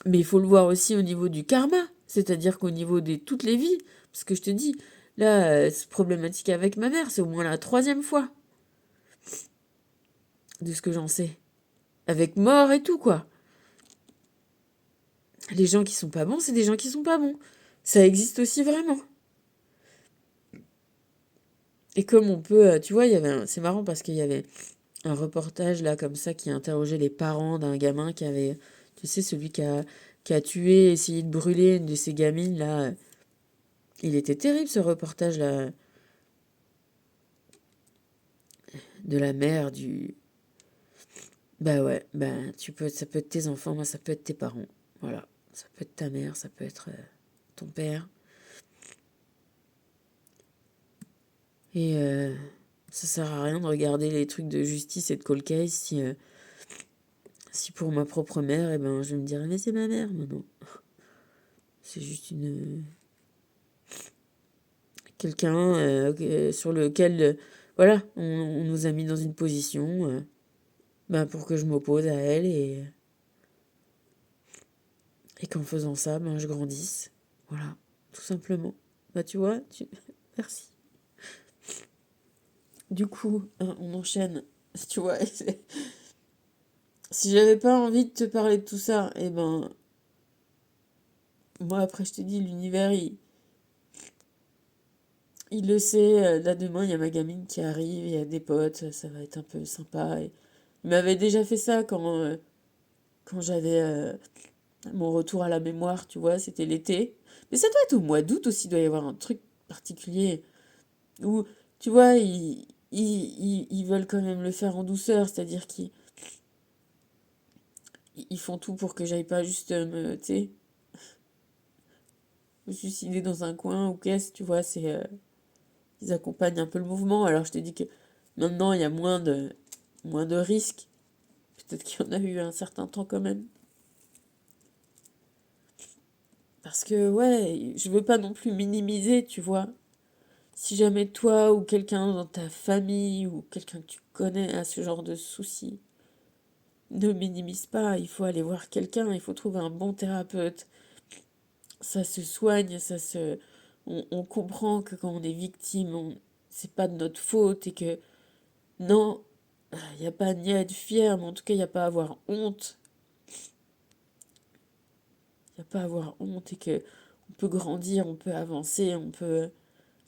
mais il faut le voir aussi au niveau du karma, c'est-à-dire qu'au niveau de toutes les vies, parce que je te dis, là, c'est problématique avec ma mère, c'est au moins la 3e fois de ce que j'en sais. Avec mort et tout, quoi. Les gens qui sont pas bons, c'est des gens qui sont pas bons. Ça existe aussi vraiment. Et comme on peut, tu vois, c'est marrant parce qu'il y avait un reportage là comme ça qui interrogeait les parents d'un gamin qui avait, tu sais, celui qui a tué, essayé de brûler une de ses gamines là. Il était terrible ce reportage là de la mère du. Bah ouais, ça peut être tes enfants, moi ça peut être tes parents. Voilà, ça peut être ta mère, ça peut être ton père. Et ça sert à rien de regarder les trucs de justice et de cold case si pour ma propre mère, eh ben, je vais me dirais, mais c'est ma mère. Mais non, c'est juste quelqu'un sur lequel, voilà, on nous a mis dans une position pour que je m'oppose à elle et qu'en faisant ça, je grandisse. Voilà, tout simplement. Bah tu vois, merci. Du coup, on enchaîne. Tu vois, si j'avais pas envie de te parler de tout ça, eh ben, moi après je te dis, l'univers, il le sait. Là demain, il y a ma gamine qui arrive, il y a des potes, ça va être un peu sympa. Il m'avait déjà fait ça quand j'avais mon retour à la mémoire, tu vois, c'était l'été. Mais ça doit être au mois d'août aussi, il doit y avoir un truc particulier où, tu vois, ils veulent quand même le faire en douceur, c'est-à-dire qu'ils font tout pour que j'aille pas juste tu sais, me suicider dans un coin ou qu'est-ce, tu vois, ils accompagnent un peu le mouvement. Alors je te dis que maintenant il y a moins de risques. Peut-être qu'il y en a eu un certain temps quand même. Parce que ouais, je veux pas non plus minimiser, tu vois. Si jamais toi ou quelqu'un dans ta famille ou quelqu'un que tu connais a ce genre de soucis, ne minimise pas, il faut aller voir quelqu'un, il faut trouver un bon thérapeute. Ça se soigne, on comprend que quand on est victime, c'est pas de notre faute et que non, il n'y a pas ni à être fier, mais en tout cas, il n'y a pas à avoir honte. Il n'y a pas à avoir honte et que on peut grandir, on peut avancer,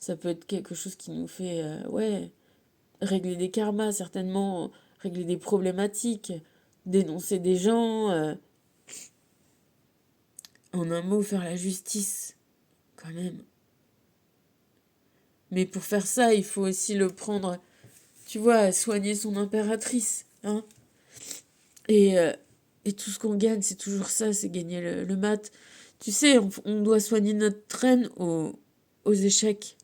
ça peut être quelque chose qui nous fait, ouais, régler des karmas, certainement, régler des problématiques, dénoncer des gens, en un mot, faire la justice, quand même. Mais pour faire ça, il faut aussi le prendre, tu vois, soigner son impératrice, hein. Et, euh, et tout ce qu'on gagne, c'est toujours ça, c'est gagner le mat. Tu sais, on doit soigner notre reine aux échecs.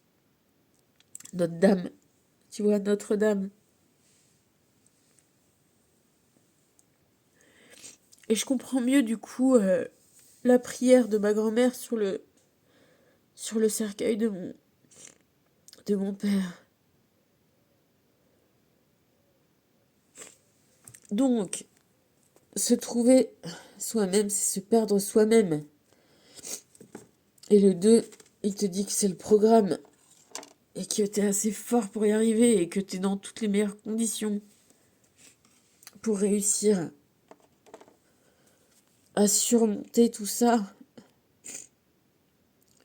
Notre dame. Tu vois, Notre-Dame. Et je comprends mieux, du coup, la prière de ma grand-mère sur le cercueil de mon père. Donc, se trouver soi-même, c'est se perdre soi-même. Et le 2, il te dit que c'est le programme et que t'es assez fort pour y arriver et que t'es dans toutes les meilleures conditions pour réussir à surmonter tout ça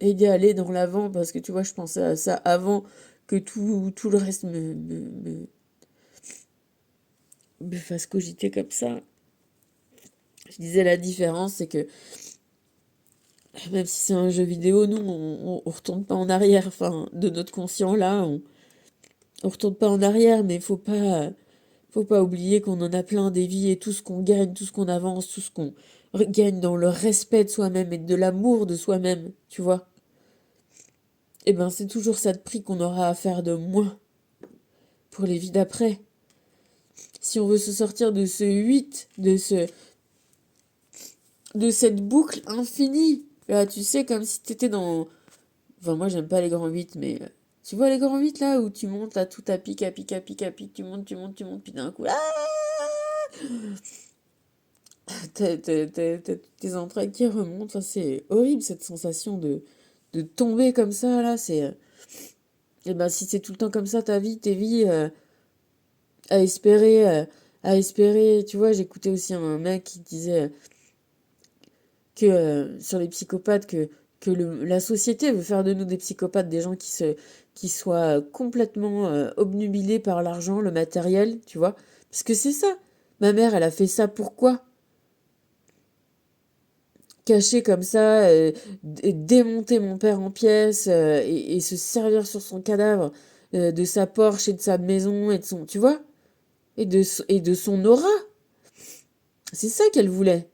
et d'y aller dans l'avant parce que tu vois, je pensais à ça avant que tout le reste me fasse cogiter comme ça. Je disais la différence, c'est que même si c'est un jeu vidéo, nous, on retourne pas en arrière. Enfin, de notre conscient là, on retourne pas en arrière, mais faut pas oublier qu'on en a plein des vies et tout ce qu'on gagne, tout ce qu'on avance, tout ce qu'on gagne dans le respect de soi-même et de l'amour de soi-même, tu vois. Eh ben, c'est toujours ça de prix qu'on aura à faire de moins pour les vies d'après. Si on veut se sortir de ce 8, de cette boucle infinie, là, tu sais, comme si t'étais dans. Enfin, moi, j'aime pas les grands 8, mais. Tu vois les grands 8 là, où tu montes là, tout à pic, à pic, à pic, à pic, tu montes, puis d'un coup, là, t'as tes entrailles qui remontent. Enfin, c'est horrible cette sensation de tomber comme ça, là. Et ben, si c'est tout le temps comme ça, tes vies, à espérer, tu vois, j'écoutais aussi un mec qui disait sur les psychopathes que la société veut faire de nous des psychopathes, des gens qui soient complètement obnubilés par l'argent, le matériel, tu vois. Parce que c'est ça. Ma mère, elle a fait ça pourquoi? Cacher comme ça, démonter mon père en pièces et se servir sur son cadavre de sa Porsche et de sa maison et de son, tu vois, et de son aura. C'est ça qu'elle voulait.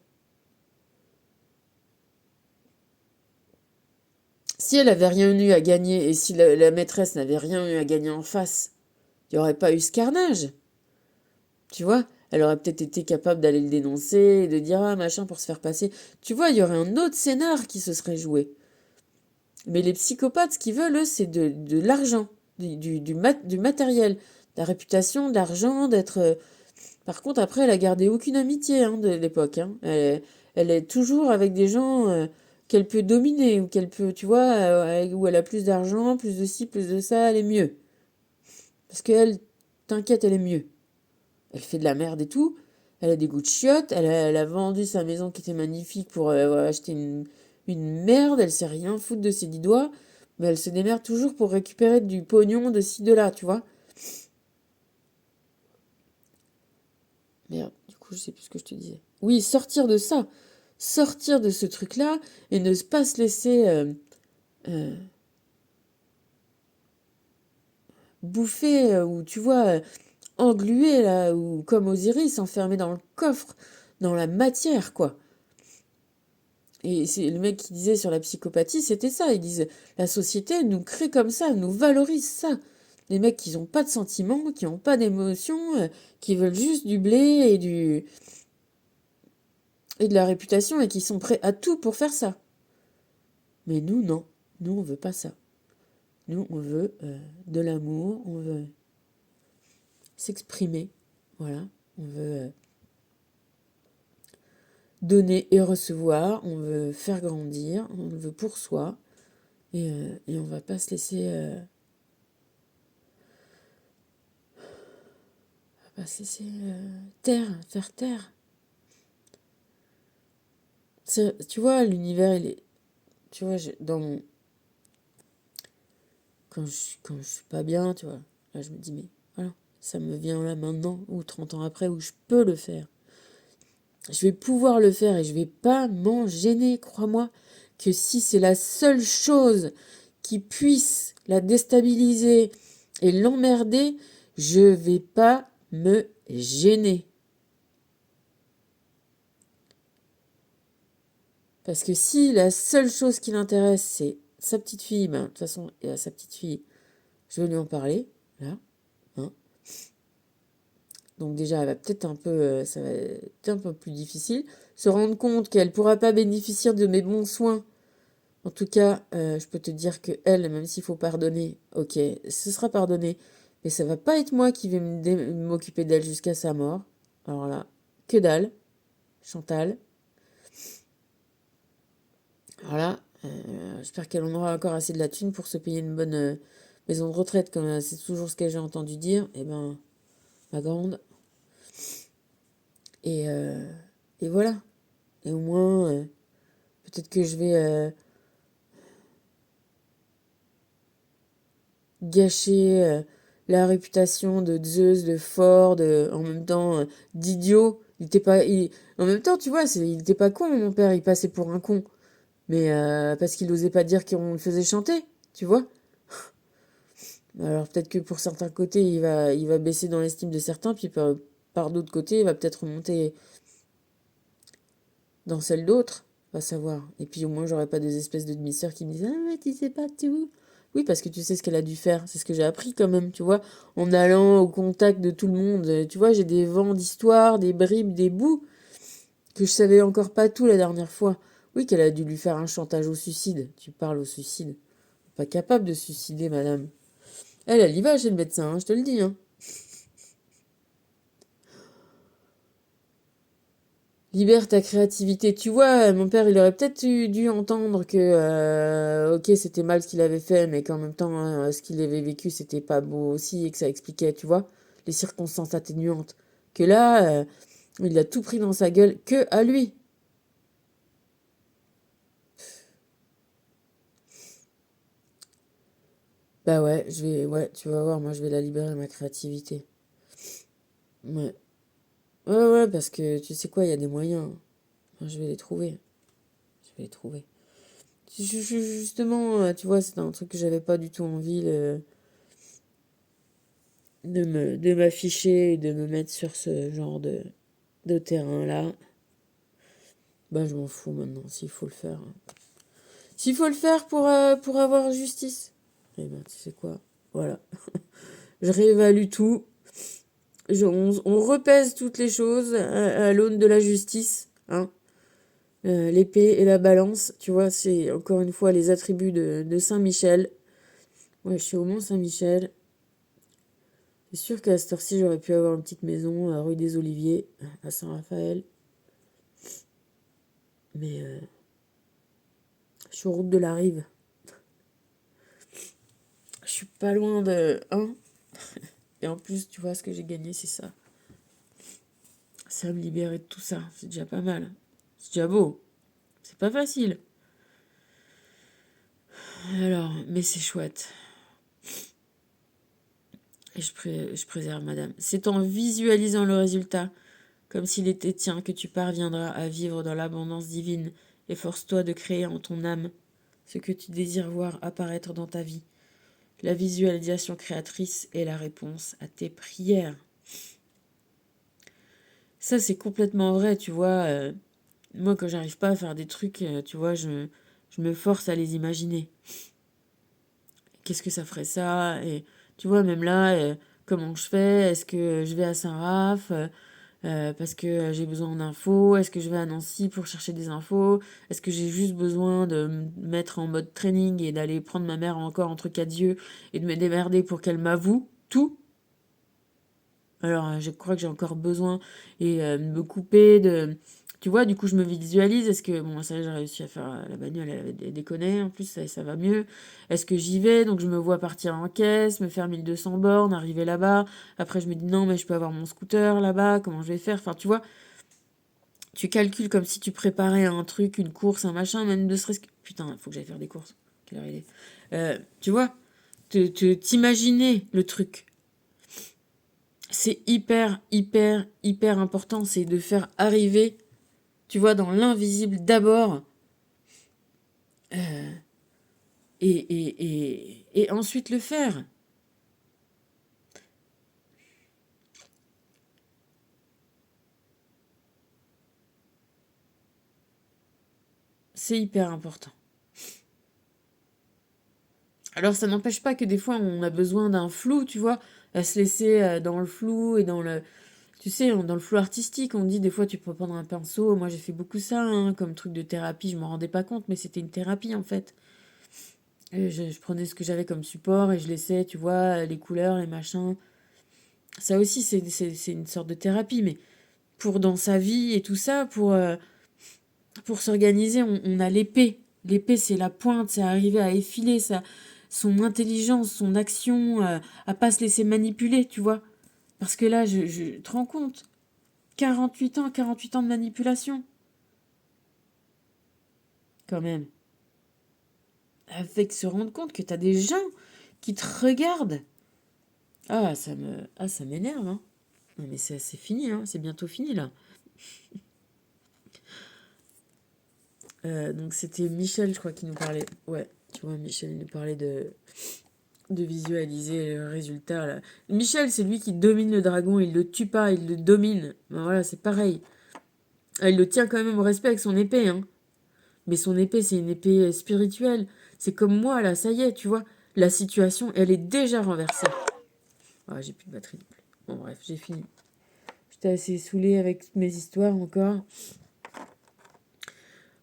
Si elle avait rien eu à gagner et si la maîtresse n'avait rien eu à gagner en face, il n'y aurait pas eu ce carnage. Tu vois, elle aurait peut-être été capable d'aller le dénoncer et de dire ah machin pour se faire passer. Tu vois, il y aurait un autre scénar qui se serait joué. Mais les psychopathes, ce qu'ils veulent, eux, c'est de l'argent, du matériel, de la réputation, de l'argent, d'être. Par contre, après, elle a gardé aucune amitié de l'époque. Hein. Elle est toujours avec des gens qu'elle peut dominer ou qu'elle peut, tu vois, où elle a plus d'argent, plus de ci, plus de ça, elle est mieux. Parce qu'elle, t'inquiète, elle est mieux. Elle fait de la merde et tout. Elle a des goûts de chiottes. Elle a vendu sa maison qui était magnifique pour acheter une merde. Elle sait rien foutre de ses 10 doigts. Mais elle se démerde toujours pour récupérer du pognon de ci, de là, tu vois. Merde, du coup, je sais plus ce que je te disais. Oui, sortir de ça. Sortir de ce truc-là et ne pas se laisser euh, bouffer ou, tu vois, engluer, là, ou comme Osiris, enfermé dans le coffre, dans la matière, quoi. Et c'est le mec qui disait sur la psychopathie, c'était ça. Il disait, la société nous crée comme ça, elle nous valorise ça. Les mecs qui n'ont pas de sentiments, qui n'ont pas d'émotions, qui veulent juste du blé et de la réputation et qui sont prêts à tout pour faire ça. Mais nous, non. Nous, on veut pas ça. Nous, on veut de l'amour, on veut s'exprimer. Voilà. On veut donner et recevoir, on veut faire grandir, on le veut pour soi. Et on va pas se laisser... Bah, c'est taire, faire taire. Tu vois, l'univers, il est. Tu vois, dans mon. Quand je suis pas bien, tu vois, là, je me dis, mais voilà, ça me vient là maintenant, ou 30 ans après, où je peux le faire. Je vais pouvoir le faire et je vais pas m'en gêner, crois-moi, que si c'est la seule chose qui puisse la déstabiliser et l'emmerder, je vais pas me gêner. Parce que si la seule chose qui l'intéresse, c'est sa petite fille, ben, de toute façon, et à sa petite fille, je vais lui en parler, là. Hein. Donc déjà, elle va peut-être un peu, ça va être un peu plus difficile. Se rendre compte qu'elle ne pourra pas bénéficier de mes bons soins. En tout cas, je peux te dire que elle, même s'il faut pardonner, ok, ce sera pardonné. Mais ça va pas être moi qui vais m'occuper d'elle jusqu'à sa mort. Alors là, que dalle, Chantal. Voilà, j'espère qu'elle en aura encore assez de la thune pour se payer une bonne maison de retraite, comme c'est toujours ce que j'ai entendu dire. Eh ben, ma grande. Et, euh, et voilà. Et au moins, peut-être que je vais gâcher la réputation de Zeus, de fort, en même temps d'idiot. Il était pas, en même temps, tu vois, il était pas con, mon père. Il passait pour un con, mais parce qu'il osait pas dire qu'on le faisait chanter, tu vois. Alors peut-être que pour certains côtés, il va baisser dans l'estime de certains, puis par d'autres côtés, il va peut-être monter dans celle d'autres, va savoir. Et puis au moins, j'aurais pas des espèces de demi-sœurs qui me disent ah ouais, tu sais pas tout. Oui, parce que tu sais ce qu'elle a dû faire. C'est ce que j'ai appris quand même, tu vois, en allant au contact de tout le monde. Tu vois, j'ai des vents d'histoire, des bribes, des bouts, que je savais encore pas tout la dernière fois. Oui, qu'elle a dû lui faire un chantage au suicide. Tu parles au suicide. Pas capable de suicider, madame. Elle y va chez le médecin, hein, je te le dis, hein. Libère ta créativité. Tu vois, mon père, il aurait peut-être dû entendre que, ok, c'était mal ce qu'il avait fait, mais qu'en même temps, hein, ce qu'il avait vécu, c'était pas beau aussi, et que ça expliquait, tu vois, les circonstances atténuantes. Que là, il a tout pris dans sa gueule que à lui. Bah ouais, ouais, tu vas voir, moi je vais la libérer, ma créativité. Ouais. Ouais, ouais, parce que tu sais quoi, il y a des moyens. Enfin, je vais les trouver. Je vais les trouver. Justement, tu vois, c'est un truc que j'avais pas du tout envie de m'afficher et de me mettre sur ce genre de terrain-là. Bah, je m'en fous maintenant, s'il faut le faire. S'il faut le faire pour avoir justice. Eh ben, tu sais quoi? Voilà. Je réévalue tout. On repèse toutes les choses à l'aune de la justice. Hein. L'épée et la balance, tu vois, c'est encore une fois les attributs de Saint-Michel. Ouais, je suis au Mont-Saint-Michel. C'est sûr qu'à cette heure-ci, j'aurais pu avoir une petite maison à rue des Oliviers, à Saint-Raphaël. Mais je suis aux route de la Rive. Je suis pas loin de... Hein. Et en plus, tu vois, ce que j'ai gagné, c'est ça. C'est à me libérer de tout ça. C'est déjà pas mal. C'est déjà beau. C'est pas facile. Alors, mais c'est chouette. Et je préserve, madame. C'est en visualisant le résultat, comme s'il était tien, que tu parviendras à vivre dans l'abondance divine. Efforce-toi de créer en ton âme ce que tu désires voir apparaître dans ta vie. La visualisation créatrice est la réponse à tes prières. Ça, c'est complètement vrai, tu vois. Moi, quand j'arrive pas à faire des trucs, tu vois, je me force à les imaginer. Qu'est-ce que ça ferait ça? Et tu vois, même là, comment je fais? Est-ce que je vais à Saint-Raph parce que j'ai besoin d'infos? Est-ce que je vais à Nancy pour chercher des infos? Est-ce que j'ai juste besoin de me mettre en mode training et d'aller prendre ma mère encore entre quatre yeux et de me démerder pour qu'elle m'avoue tout? Alors, je crois que j'ai encore besoin et de me couper de... Tu vois, du coup, je me visualise. Est-ce que... Bon, ça, j'ai réussi à faire la bagnole, elle avait déconné. En plus, ça va mieux. Est-ce que j'y vais? Donc, je me vois partir en caisse, me faire 1200 bornes, arriver là-bas. Après, je me dis, non, mais je peux avoir mon scooter là-bas. Comment je vais faire? Enfin, tu vois, tu calcules comme si tu préparais un truc, une course, un machin, même de serait-ce que... Putain, il faut que j'aille faire des courses. Quelle heure il est? Tu vois, t'imaginer le truc. C'est hyper, hyper, hyper important. C'est de faire arriver, tu vois, dans l'invisible d'abord. euh, et ensuite le faire. C'est hyper important. Alors ça n'empêche pas que des fois on a besoin d'un flou, tu vois, à se laisser dans le flou et dans le... Tu sais, dans le flou artistique, on dit des fois tu peux prendre un pinceau. Moi j'ai fait beaucoup ça, hein, comme truc de thérapie. Je m'en rendais pas compte, mais c'était une thérapie en fait. Et je prenais ce que j'avais comme support et je laissais, tu vois, les couleurs, les machins. Ça aussi, c'est une sorte de thérapie, mais pour dans sa vie et tout ça, pour s'organiser, on a l'épée. L'épée, c'est la pointe, c'est arriver à effiler son intelligence, son action, à pas se laisser manipuler, tu vois. Parce que là, je te rends compte, 48 ans de manipulation, quand même. Avec se rendre compte que t'as des gens qui te regardent. Ça m'énerve, hein. Non, mais c'est fini, hein. C'est bientôt fini, là. Donc c'était Michel, je crois, qui nous parlait. Ouais, tu vois, Michel il nous parlait de visualiser le résultat. Là. Michel, c'est lui qui domine le dragon, il le tue pas, il le domine. Ben voilà, c'est pareil. Il le tient quand même au respect avec son épée, hein. Mais son épée, c'est une épée spirituelle. C'est comme moi, là, ça y est, tu vois. La situation, elle est déjà renversée. Ah, j'ai plus de batterie non plus. Bon, bref, j'ai fini. J'étais assez saoulée avec toutes mes histoires encore.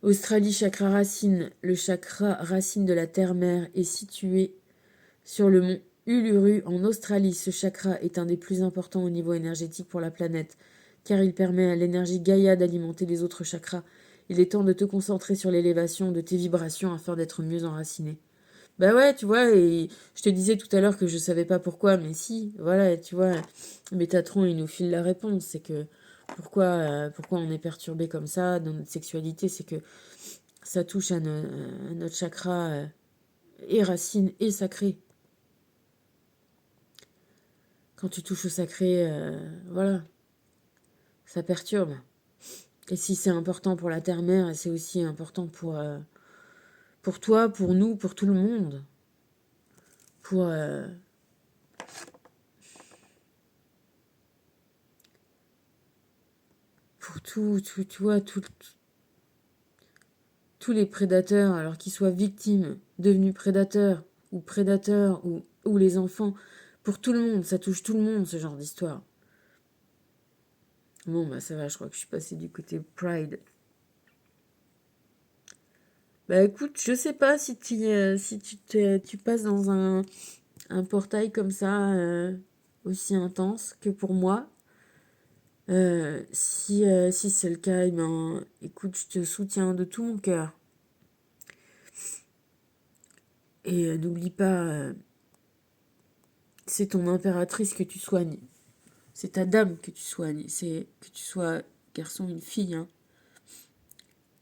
Australie, chakra racine. Le chakra racine de la terre-mère est situé sur le mont Uluru en Australie. Ce chakra est un des plus importants au niveau énergétique pour la planète, car il permet à l'énergie Gaïa d'alimenter les autres chakras. Il est temps de te concentrer sur l'élévation de tes vibrations afin d'être mieux enraciné. Bah ouais, tu vois, et je te disais tout à l'heure que je savais pas pourquoi, mais si, voilà, tu vois, Métatron, il nous file la réponse, c'est que pourquoi on est perturbé comme ça dans notre sexualité, c'est que ça touche à notre chakra et racine et sacré. Quand tu touches au sacré, voilà, ça perturbe. Et si c'est important pour la terre-mère, c'est aussi important pour toi, pour nous, pour tout le monde. Pour tout, tu vois, tous les prédateurs, alors qu'ils soient victimes, devenus prédateurs, ou les enfants, pour tout le monde, ça touche tout le monde, ce genre d'histoire. Bon, bah ça va, je crois que je suis passée du côté Pride. Bah écoute, je sais pas si tu passes dans un portail comme ça, aussi intense que pour moi. Si c'est le cas, eh ben, écoute, je te soutiens de tout mon cœur. Et n'oublie pas, c'est ton impératrice que tu soignes. C'est ta dame que tu soignes. C'est que tu sois garçon ou une fille. Hein.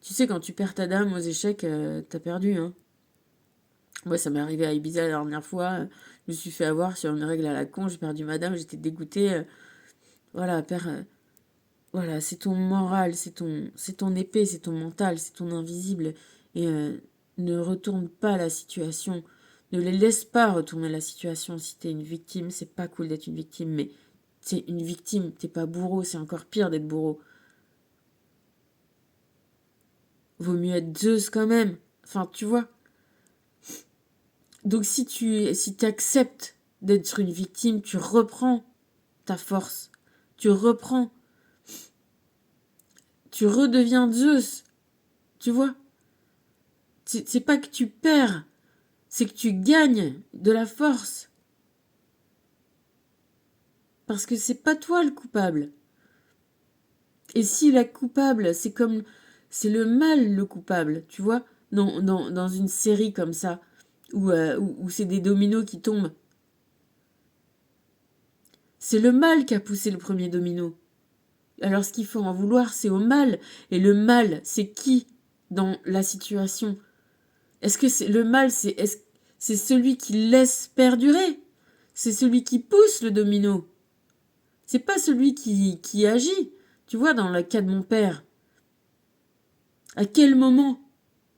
Tu sais, quand tu perds ta dame aux échecs, t'as perdu. Hein. Moi, ça m'est arrivé à Ibiza la dernière fois. Je me suis fait avoir sur une règle à la con. J'ai perdu ma dame, j'étais dégoûtée. Voilà, voilà, c'est ton moral, c'est ton épée, c'est ton mental, c'est ton invisible. Et ne retourne pas la situation. Ne les laisse pas retourner la situation. Si t'es une victime, c'est pas cool d'être une victime, mais t'es une victime, t'es pas bourreau, c'est encore pire d'être bourreau. Vaut mieux être Zeus quand même. Enfin, tu vois. Donc si t'acceptes d'être une victime, tu reprends ta force. Tu reprends. Tu redeviens Zeus. Tu vois. C'est pas que tu perds, c'est que tu gagnes de la force. Parce que c'est pas toi le coupable. Et si la coupable, c'est le mal le coupable, tu vois, dans une série comme ça, où c'est des dominos qui tombent. C'est le mal qui a poussé le premier domino. Alors ce qu'il faut en vouloir, c'est au mal. Et le mal, c'est qui dans la situation? Est-ce que c'est le mal, c'est celui qui laisse perdurer? C'est celui qui pousse le domino. C'est pas celui qui agit. Tu vois, dans le cas de mon père. À quel moment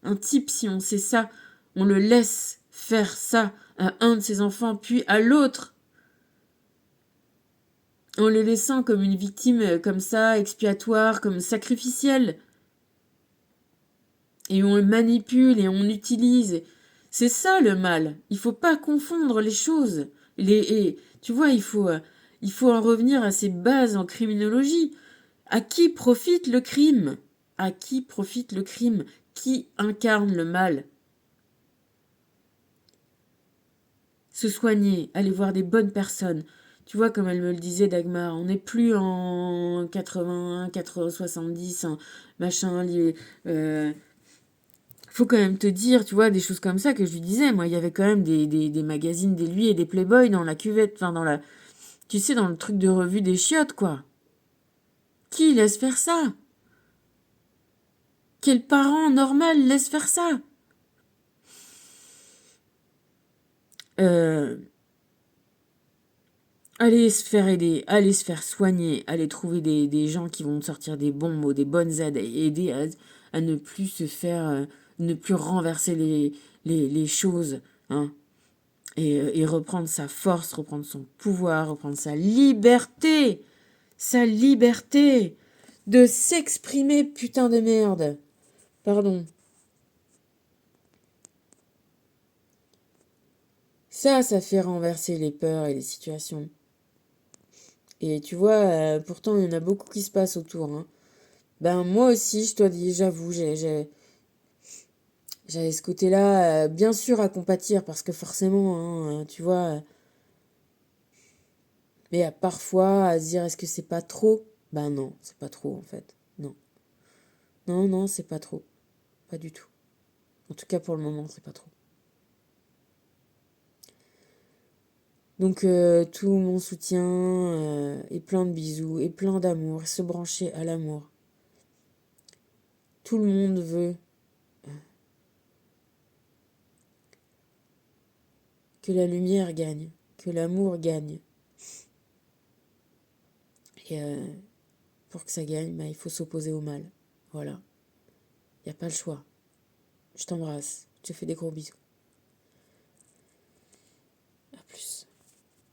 un type, si on sait ça, on le laisse faire ça à un de ses enfants, puis à l'autre, en le laissant comme une victime comme ça, expiatoire, comme sacrificielle. Et on le manipule et on l'utilise. C'est ça le mal. Il faut pas confondre les choses. Et tu vois, il faut en revenir à ses bases en criminologie. À qui profite le crime? À qui profite le crime? Qui incarne le mal? Se soigner, aller voir des bonnes personnes. Tu vois, comme elle me le disait, Dagmar, on n'est plus en 81, 70, en machin, faut quand même te dire, tu vois, des choses comme ça que je lui disais. Moi, il y avait quand même des magazines, des lui et des Playboy dans la cuvette, enfin, tu sais, dans le truc de revue des chiottes, quoi. Qui laisse faire ça? Quel parent normal laisse faire ça? Euh, Allez se faire aider, allez se faire soigner, allez trouver des gens qui vont te sortir des bons mots, des bonnes aides, et aider à ne plus se faire, ne plus renverser les choses, hein, et reprendre sa force, reprendre son pouvoir, reprendre sa liberté de s'exprimer, putain de merde. Pardon. Ça fait renverser les peurs et les situations. Et tu vois, pourtant, il y en a beaucoup qui se passent autour, hein. Ben moi aussi, je dois dire, j'avoue, j'avais ce côté-là, bien sûr à compatir, parce que forcément, hein, tu vois, mais parfois à se dire est-ce que c'est pas trop? Ben non, c'est pas trop en fait. Non. Non, non, c'est pas trop. Pas du tout. En tout cas pour le moment, c'est pas trop. Donc tout mon soutien, et plein de bisous, et plein d'amour, se brancher à l'amour. Tout le monde veut que la lumière gagne, que l'amour gagne. Et pour que ça gagne, il faut s'opposer au mal. Voilà. Il n'y a pas le choix. Je t'embrasse. Je te fais des gros bisous.